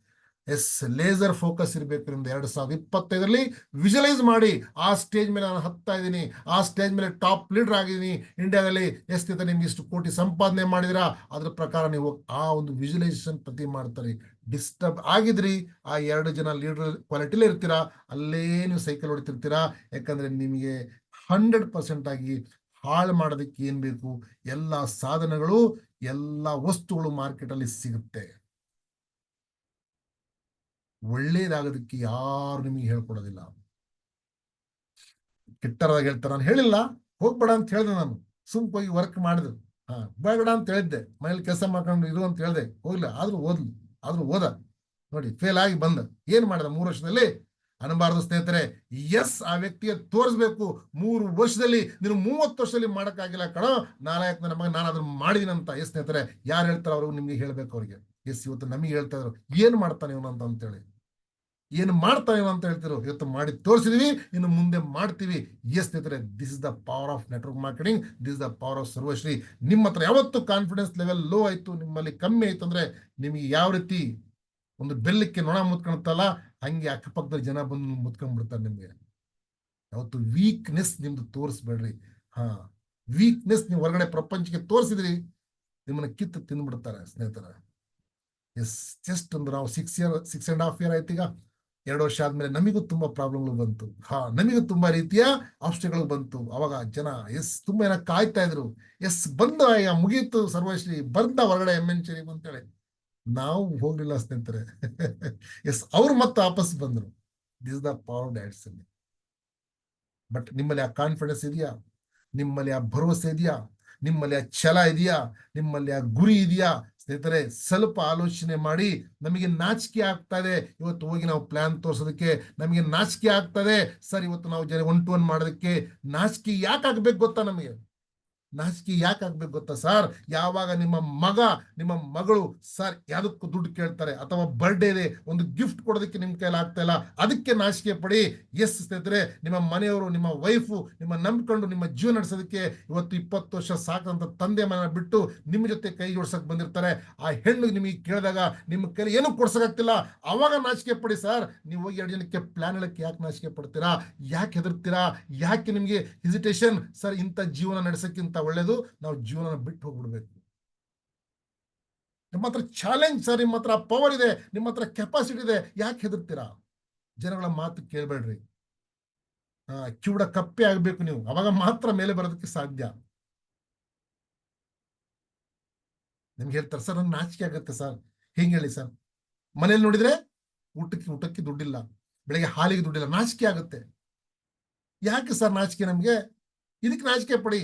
ಲೇಸರ್ ಫೋಕಸ್ ಇರಬೇಕು. 2025 ವಿಜುವಲೈಸ್ ಮಾಡಿ, ಆ ಸ್ಟೇಜ್ ಮೇಲೆ ನಾನು ಹತ್ತಾ ಇದ್ದೀನಿ, ಆ ಸ್ಟೇಜ್ ಮೇಲೆ ಟಾಪ್ ಲೀಡರ್ ಆಗಿದ್ದೀನಿ ಇಂಡಿಯಾದಲ್ಲಿ. ಎಷ್ಟಿದೆ ನಿಮ್ಗೆ ಇಷ್ಟು ಕೋಟಿ ಸಂಪಾದನೆ ಮಾಡಿದಿರಾ, ಅದ್ರ ಪ್ರಕಾರ ನೀವು ಆ ಒಂದು ವಿಜುವಲೈಸೇಷನ್ ಪ್ರತಿ ಮಾಡ್ತಾರೆ. ಡಿಸ್ಟರ್ಬ್ ಆಗಿದ್ರಿ, ಆ 2 ಜನ ಲೀಡರ್ ಕ್ವಾಲಿಟಿಲೇ ಇರ್ತೀರಾ, ಅಲ್ಲೇ ನೀವು ಸೈಕಲ್ ಹೊಡಿತಿರ್ತೀರಾ. ಯಾಕಂದ್ರೆ ನಿಮಗೆ 100% ಆಗಿ ಹಾಳು ಮಾಡೋದಕ್ಕೆ ಏನ್ ಬೇಕು, ಎಲ್ಲ ಸಾಧನಗಳು, ಎಲ್ಲ ವಸ್ತುಗಳು ಮಾರ್ಕೆಟ್ ಅಲ್ಲಿ ಸಿಗುತ್ತೆ. ಒಳ್ಳೇದಾಗೋದಕ್ಕೆ ಯಾರು ನಿಮಗೆ ಹೇಳ್ಕೊಡೋದಿಲ್ಲ. ಕೆಟ್ಟದಾಗ ಹೇಳ್ತಾರೆ. ನಾನು ಹೇಳಿಲ್ಲ ಹೋಗ್ಬೇಡ ಅಂತ ಹೇಳಿದೆ, ನಾನು ಸುಮ್ಕ ಹೋಗಿ ವರ್ಕ್ ಮಾಡಿದ್ರು. ಬೇಡ ಅಂತ ಹೇಳಿದ್ದೆ, ಮನೇಲಿ ಕೆಲಸ ಮಾಡ್ಕೊಂಡು ಇರು ಅಂತ ಹೇಳಿದೆ, ಹೋಗ್ಲಿಲ್ಲ. ಆದ್ರೂ ಓದ ನೋಡಿ, ಫೇಲ್ ಆಗಿ ಬಂದ. ಏನ್ ಮಾಡಿದ 3 ವರ್ಷದಲ್ಲಿ? ಅನ್ಬಾರ್ದು ಸ್ನೇಹಿತರೆ. ಎಸ್, ಆ ವ್ಯಕ್ತಿಗೆ ತೋರಿಸ್ಬೇಕು, 3 ವರ್ಷದಲ್ಲಿ ನೀನು 30 ವರ್ಷದಲ್ಲಿ ಮಾಡಕ್ಕಾಗಿಲ್ಲ ಕಣ, ನಾಲಾಯಕ್ ನನ್ನ ಮಗ, ನಾನು ಅದನ್ನ ಮಾಡಿದೀನಂತ. ಎಸ್ ಸ್ನೇಹಿತರೆ, ಯಾರು ಹೇಳ್ತಾರೆ ಅವ್ರಿಗೆ ನಿಮ್ಗೆ ಹೇಳ್ಬೇಕು ಅವ್ರಿಗೆ. ಎಸ್, ಇವತ್ತು ನಮಗೆ ಹೇಳ್ತಾ ಇದ್ರು ಏನ್ ಮಾಡ್ತಾನೆ ಇವನು ಅಂತೇಳಿ. ಏನು ಮಾಡ್ತಾವೆ ಅಂತ ಹೇಳ್ತಿರೋ, ಇವತ್ತು ಮಾಡಿ ತೋರಿಸಿದೀವಿ, ಇನ್ನು ಮುಂದೆ ಮಾಡ್ತೀವಿ. ಎಸ್ ಸ್ನೇಹಿತರೆ, this is the power of network marketing, this is the power of Sarvashree. ನಿಮ್ಮ ಹತ್ರ ಯಾವತ್ತು ಕಾನ್ಫಿಡೆನ್ಸ್ ಲೆವೆಲ್ ಲೋ ಆಯ್ತು, ನಿಮ್ಮಲ್ಲಿ ಕಮ್ಮಿ ಆಯ್ತು ಅಂದ್ರೆ ನಿಮಗೆ ಯಾವ ರೀತಿ ಒಂದು ಬೆಲ್ಲಕ್ಕೆ ನೊಣ ಮುತ್ಕೊಳ್ತಲ್ಲ, ಹಂಗೆ ಅಕ್ಕಪಕ್ಕದ ಜನ ಬಂದು ಮುತ್ಕೊಂಡ್ಬಿಡ್ತಾರೆ ನಿಮ್ಗೆ. ಯಾವತ್ತು ವೀಕ್ನೆಸ್ ನಿಮ್ದು ತೋರಿಸ್ಬೇಡ್ರಿ. ವೀಕ್ನೆಸ್ ನೀವು ಹೊರಗಡೆ ಪ್ರಪಂಚಕ್ಕೆ ತೋರಿಸಿದ್ರಿ, ನಿಮ್ಮನ್ನ ಕಿತ್ತು ತಿಂದ್ಬಿಡ್ತಾರೆ ಸ್ನೇಹಿತರೆ. ಎಸ್, ಜಸ್ಟ್ ಒಂದು ನಾವು 6.5 years ಆಯ್ತು. ಈಗ 2 ವರ್ಷ ಆದ್ಮೇಲೆ ನಮಿಗೂ ತುಂಬಾ ಪ್ರಾಬ್ಲಮ್ಗಳು ಬಂತು. ನಮಿಗೂ ತುಂಬಾ ರೀತಿಯ ಆಪ್ಷನ್ಗಳು ಬಂತು. ಅವಾಗ ಜನ ತುಂಬಾ ಏನ ಕಾಯ್ತಾ ಇದ್ರು. ಬಂದ ಈಗ ಮುಗೀತು ಸರ್ವಶ್ರೀ, ಬಂದ ಹೊರಗಡೆ MN ಶರೀಫ್ ಅಂತೇಳಿ. ನಾವು ಹೋಗ್ಲಿಲ್ಲ ಸ್ನೇಹಿತರೆ. ಅವ್ರು ಮತ್ತೆ ವಾಪಸ್ ಬಂದ್ರು. This the power that's. But ನಿಮ್ಮಲ್ಲಿ ಆ ಕಾನ್ಫಿಡೆನ್ಸ್ ಇದೆಯಾ? ನಿಮ್ಮಲ್ಲಿ ಆ ಭರವಸೆ ಇದೆಯಾ? ನಿಮ್ಮಲ್ಲಿ ಆ ಛಲ ಇದೆಯಾ? ನಿಮ್ಮಲ್ಲಿ ಆ ಗುರಿ ಇದೆಯಾ? ಸ್ನೇಹಿತರೆ, ಸ್ವಲ್ಪ ಆಲೋಚನೆ ಮಾಡಿ. ನಮಗೆ ನಾಚಿಕೆ ಆಗ್ತಾ ಇದೆ ಇವತ್ತು ಹೋಗಿ ನಾವು ಪ್ಲಾನ್ ತೋರ್ಸೋದಕ್ಕೆ. ನಮಗೆ ನಾಚಿಕೆ ಆಗ್ತದೆ ಸರ್ ಇವತ್ತು ನಾವು 1-to-1 ಮಾಡೋದಕ್ಕೆ. ನಾಚಿಕೆ ಯಾಕೆ ಆಗ್ಬೇಕು ಗೊತ್ತಾ? ನಮಗೆ ನಾಚಿಕೆ ಯಾಕೆ ಆಗ್ಬೇಕು ಗೊತ್ತಾ ಸರ್? ಯಾವಾಗ ನಿಮ್ಮ ಮಗ ನಿಮ್ಮ ಮಗಳು ಸರ್ ಯಾವ್ದಕ್ಕೂ ದುಡ್ಡು ಕೇಳ್ತಾರೆ, ಅಥವಾ ಬರ್ಡೇ ಇದೆ ಒಂದು ಗಿಫ್ಟ್ ಕೊಡೋದಕ್ಕೆ ನಿಮ್ ಕೈಲಿ ಆಗ್ತಾ ಇಲ್ಲ, ಅದಕ್ಕೆ ನಾಚಿಕೆ ಪಡಿ. ಸ್ನೇಹಿತರೆ, ನಿಮ್ಮ ಮನೆಯವರು ನಿಮ್ಮ ವೈಫು ನಿಮ್ಮ ನಂಬ್ಕೊಂಡು ನಿಮ್ಮ ಜೀವನ ನಡೆಸೋದಕ್ಕೆ ಇವತ್ತು 20 ವರ್ಷ ಸಾಕಂತ ತಂದೆ ಮನ ಬಿಟ್ಟು ನಿಮ್ಮ ಜೊತೆ ಕೈ ಜೋಡ್ಸಕ್ ಬಂದಿರ್ತಾರೆ. ಆ ಹೆಣ್ಣು ನಿಮಗೆ ಕೇಳಿದಾಗ ನಿಮ್ಮ ಕೈಲಿ ಏನೂ ಕೊಡ್ಸಕ್ಕಾಗ್ತಿಲ್ಲ, ಅವಾಗ ನಾಚಿಕೆ ಪಡಿ ಸರ್. ನೀವು ಹೋಗಿ 2 ಜನಕ್ಕೆ ಪ್ಲಾನ್ ಹೇಳಕ್ಕೆ ಯಾಕೆ ನಾಚಿಕೆ ಪಡ್ತೀರಾ? ಯಾಕೆ ಹೆದರ್ತೀರಾ? ಯಾಕೆ ನಿಮ್ಗೆ ಹೆಸಿಟೇಷನ್? ಸರ್, ಇಂಥ ಜೀವನ ನಡೆಸಕ್ಕಿಂತ ಒಳ್ಳೇದು ನಾವು ಜೀವನ ಬಿಟ್ಟು ಹೋಗ್ಬಿಡ್ಬೇಕು. ನಿಮ್ಮ ಹತ್ರ ಚಾಲೆಂಜ್ ಸರ್, ನಿಮ್ಮ ಹತ್ರ ಪವರ್ ಇದೆ, ನಿಮ್ಮ ಹತ್ರ ಕೆಪಾಸಿಟಿ ಇದೆ, ಯಾಕೆ ಹೆದರ್ತೀರಾ? ಜನಗಳ ಮಾತು ಕೇಳಬೇಡ್ರಿ. ಕಿವುಡ ಕಪ್ಪೆ ಆಗ್ಬೇಕು ನೀವು, ಅವಾಗ ಮಾತ್ರ ಮೇಲೆ ಬರೋದಕ್ಕೆ ಸಾಧ್ಯ. ನಿಮ್ಗೆ ಹೇಳ್ತಾರೆ ಸರ್ ನನ್ ನಾಚಿಕೆ ಆಗುತ್ತೆ ಸರ್. ಹೆಂಗ್ ಹೇಳಿ ಸರ್? ಮನೇಲಿ ನೋಡಿದ್ರೆ ಊಟಕ್ಕೆ ದುಡ್ಡಿಲ್ಲ, ಬೆಳಗ್ಗೆ ಹಾಲಿಗೆ ದುಡ್ಡಿಲ್ಲ, ನಾಚಿಕೆ ಆಗುತ್ತೆ. ಯಾಕೆ ಸರ್ ನಾಚಿಕೆ ನಮ್ಗೆ? ಇದಕ್ಕೆ ನಾಚಿಕೆ ಪಡಿ.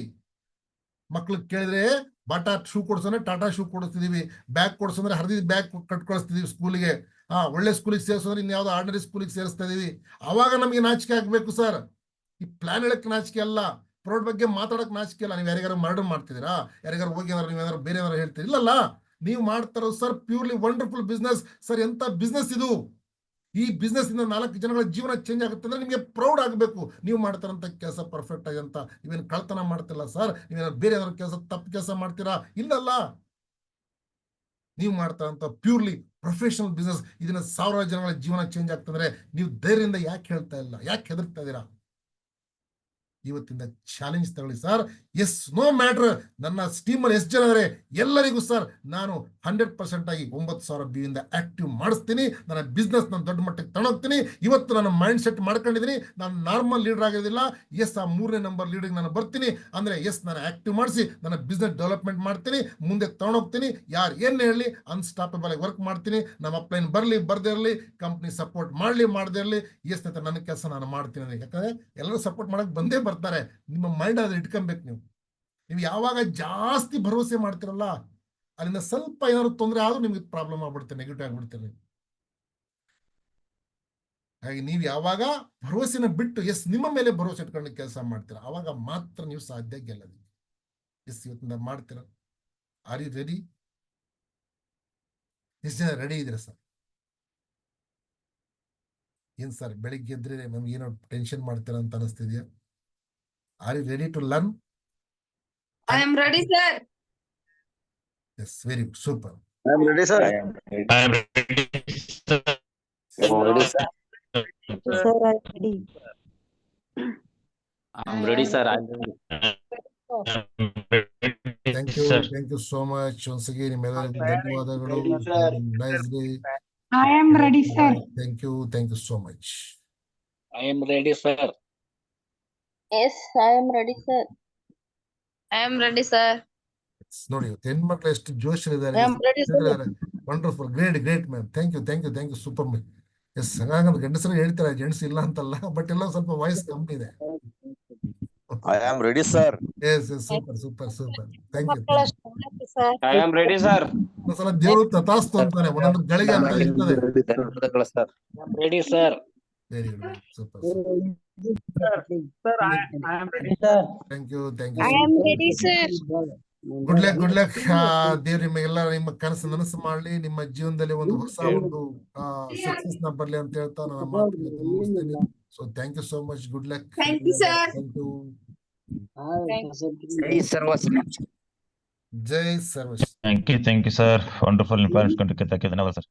ಮಕ್ಳಿಗೆ ಕೇಳಿದ್ರೆ ಬಾಟಾ ಶೂ ಕೊಡ್ಸೋದ್ರೆ ಟಾಟಾ ಶೂ ಕೊಡಿಸ್ತಿದೀವಿ, ಬ್ಯಾಗ್ ಕೊಡ್ಸೋದ್ರೆ ಹರಿದಿದ್ ಬ್ಯಾಗ್ ಕಟ್ಕೊಳಿಸ್ತಿದೀವಿ ಸ್ಕೂಲಿಗೆ. ಒಳ್ಳೆ ಸ್ಕೂಲಿಗೆ ಸೇರಿಸೋದ್ರೆ ಇನ್ಯಾವುದೋ ಆರ್ಡಿನರಿ ಸ್ಕೂಲಿಗೆ ಸೇರಿಸ್ತಾ ಇದೀವಿ. ಅವಾಗ ನಮ್ಗೆ ನಾಚಿಕೆ ಆಗ್ಬೇಕು ಸರ್. ಈ ಪ್ಲಾನ್ ಹೇಳಕ್ ನಾಚಿಕೆ ಅಲ್ಲ, ಪ್ರಾಡಕ್ಟ್ ಬಗ್ಗೆ ಮಾತಾಡಕ್ ನಾಚಿಕೆ ಅಲ್ಲ. ನೀವು ಯಾರಿಗಾರು ಮರ್ಡರ್ ಮಾಡ್ತಿದ್ದೀರಾ? ಯಾರಿಗಾರು ಹೋಗಿ ನೀವು ಏನಾದ್ರು ಬೇರೆ ಏನಾರು ಹೇಳ್ತೀರಿ? ಇಲ್ಲಲ್ಲ, ನೀವು ಮಾಡ್ತಾರೋ sir purely wonderful business sir. ಎಂತ ಬಿಸ್ನೆಸ್ ಇದು! ಈ ಬಿಸ್ನೆಸ್ ಇಂದ 4 ಜನಗಳ ಜೀವನ ಚೇಂಜ್ ಆಗುತ್ತೆ ಅಂದ್ರೆ ನಿಮಗೆ ಪ್ರೌಡ್ ಆಗಬೇಕು. ನೀವು ಮಾಡ್ತಾರಂತ ಕೆಲಸ ಪರ್ಫೆಕ್ಟ್ ಆಗಿ ಅಂತ. ನೀವೇನು ಕಳ್ತನ ಮಾಡ್ತಿಲ್ಲ ಸರ್, ನೀವೇನ ಬೇರೆ ಏನಾದ್ರು ಕೆಲಸ ತಪ್ಪು ಕೆಲಸ ಮಾಡ್ತೀರಾ? ಇಲ್ಲಲ್ಲ, ನೀವು ಮಾಡ್ತಾರಂತ ಪ್ಯೂರ್ಲಿ ಪ್ರೊಫೆಷನಲ್ ಬಿಸ್ನೆಸ್. ಇದನ್ನ 1000 ಜನಗಳ ಜೀವನ ಚೇಂಜ್ ಆಗ್ತಂದ್ರೆ ನೀವು ಧೈರ್ಯದಿಂದ ಯಾಕೆ ಹೇಳ್ತಾ ಇಲ್ಲ? ಯಾಕೆ ಹೆದರ್ತಾ ಇದ್ದೀರಾ? ಇವತ್ತಿಂದ ಚಾಲೆಂಜ್ ತಗೊಳ್ಳಿ ಸರ್. ನೋ ಮ್ಯಾಟರ್ ನನ್ನ ಟೀಮ್ ಅಲ್ಲಿ ಎಷ್ಟು ಜನ ಇದ್ದಾರೆ ಎಲ್ಲರಿಗೂ ಸರ್ ನಾನು 100% ಆಗಿ 9,000 BU ಆಕ್ಟಿವ್ ಮಾಡಿಸ್ತೀನಿ. ನನ್ನ ಬಿಸ್ನೆಸ್ ನಾನು ದೊಡ್ಡ ಮಟ್ಟಕ್ಕೆ ತಗೊಂಡೋಗ್ತೀನಿ. ಇವತ್ತು ನನ್ನ ಮೈಂಡ್ ಸೆಟ್ ಮಾಡ್ಕೊಂಡಿದ್ದೀನಿ. ನಾನು ನಾರ್ಮಲ್ ಲೀಡರ್ ಆಗಿರೋದಿಲ್ಲ. ಆ 3ನೇ ನಂಬರ್ ಲೀಡರ್ಗೆ ನಾನು ಬರ್ತೀನಿ ಅಂದ್ರೆ ನಾನು ಆಕ್ಟಿವ್ ಮಾಡಿಸಿ ನನ್ನ ಬಿಸ್ನೆಸ್ ಡೆವಲಪ್ಮೆಂಟ್ ಮಾಡ್ತೀನಿ, ಮುಂದೆ ತಗೊಂಡೋಗ್ತೀನಿ. ಯಾರು ಏನ್ ಹೇಳಿ ಅನ್ಸ್ಟಾಪಬಲ್ ಆಗಿ ವರ್ಕ್ ಮಾಡ್ತೀನಿ. ನಮ್ಮ ಅಪ್ಲೈನ್ ಬರ್ಲಿ ಬರ್ದೇ ಇರಲಿ, ಕಂಪ್ನಿ ಸಪೋರ್ಟ್ ಮಾಡ್ಲಿ ಮಾಡದೇ ಇರಲಿ, ನನ್ನ ಕೆಲಸ ನಾನು ಮಾಡ್ತೀನಿ. ಯಾಕಂದ್ರೆ ಎಲ್ಲರೂ ಸಪೋರ್ಟ್ ಮಾಡಕ್ ಬಂದೇ ಬರ್ತಾರೆ. ನಿಮ್ಮ ಮೈಂಡ್ ಅದ್ರ ಇಟ್ಕೊಬೇಕು. ನೀವು ಯಾವಾಗ ಜಾಸ್ತಿ ಭರವಸೆ ಮಾಡ್ತಿರಲ್ಲ, ಅಲ್ಲಿಂದ ಸ್ವಲ್ಪ ಏನಾದ್ರು ತೊಂದರೆ ಆದ್ರೂ ನಿಮ್ಗೆ ಪ್ರಾಬ್ಲಮ್ ಆಗ್ಬಿಡುತ್ತೆ, ನೆಗೆಟಿವ್ ಆಗ್ಬಿಡ್ತೀರಿ. ಹಾಗೆ ನೀವು ಯಾವಾಗ ಭರವಸೆನ ಬಿಟ್ಟು ನಿಮ್ಮ ಮೇಲೆ ಭರವಸೆ ಇಟ್ಕೊಂಡು ಕೆಲಸ ಮಾಡ್ತೀರಾ, ಅವಾಗ ಮಾತ್ರ ನೀವು ಸಾಧ್ಯ ಗೆಲ್ಲೋದು. ಇವತ್ತಿಂದ ಮಾಡ್ತೀರಾ? Are you ready? ಎಷ್ಟು ಜನ ರೆಡಿ ಇದ್ದೀರಾ ಸರ್? ಏನ್ ಸರ್ ಬೆಳಿಗ್ಗೆ ಎದ್ರೆ ನಮ್ಗೆ ಏನೋ ಟೆನ್ಷನ್ ಮಾಡ್ತೀರಾ ಅಂತ ಅನಿಸ್ತಿದ್ಯಾ? Are you ready to learn? I am ready, sir. Yes, very good, super. I am ready, sir. I am ready, sir. I am ready, sir. Sir, I am ready. I'm ready, sir. Thank you so much. Once again, ನಿಮ್ಮೆಲ್ಲರಿಗೂ ಧನ್ಯವಾದಗಳು. Nice day. I am ready, sir. Thank you so much. I am ready, sir. Yes, I am ready, sir. I am ready, sir. ನೋಡಿ ಹೆಣ್ಮಕ್ಳು ಎಷ್ಟು ಜೋಶ್ ಇದ್ದಾರೆ. I am ready, sir. Wonderful, great ma'am. Thank you super ma'am. ಹಂಗಂದ್ರೆ ಗಂಡಸರು ಹೇಳ್ತಾರೆ, ಜೆಂಟ್ಸ್ ಇಲ್ಲ ಅಂತಲ್ಲ, ಬಟ್ ಎಲ್ಲ ಸ್ವಲ್ಪ ವಾಯ್ಸ್ ಕಮ್ಮಿ ಇದೆ. I am ready, sir. Super. Thank you. I am ready, sir. ಒಂದ್ಸಲ ದೇವರು ತಥಾಸ್ತು ಅಂತಾನೆ, ಒಂದೊಂದು ಗಳಿಗೆ ಅಂತ ಇರ್ತದೆ. Sir. I am ready, sir. Very good, super. Sir, I am ready, sir. Thank you. I am ready, sir. Good luck ದೇವ್ರ ನಿಮಗೆಲ್ಲ ನಿಮ್ಮ ಕನಸು ನನಸು ಮಾಡ್ಲಿ, ನಿಮ್ಮ ಜೀವನದಲ್ಲಿ ಒಂದು ಹೊಸ ಒಂದು ಸಕ್ಸಸ್ ನ ಬರ್ಲಿ ಅಂತ ಹೇಳ್ತಾ ನನ್ನ ಮಾತನ್ನ ಮುಗಿಸ್ತೇನೆ. So thank you so much. Good luck. Thank you, sir. Thank you. ಜೈ ಸರ್ವಸ್ವ. ಜೈ ಸರ್ವಶ್ರೀ. Thank you, sir. Wonderful information. Thank you, sir.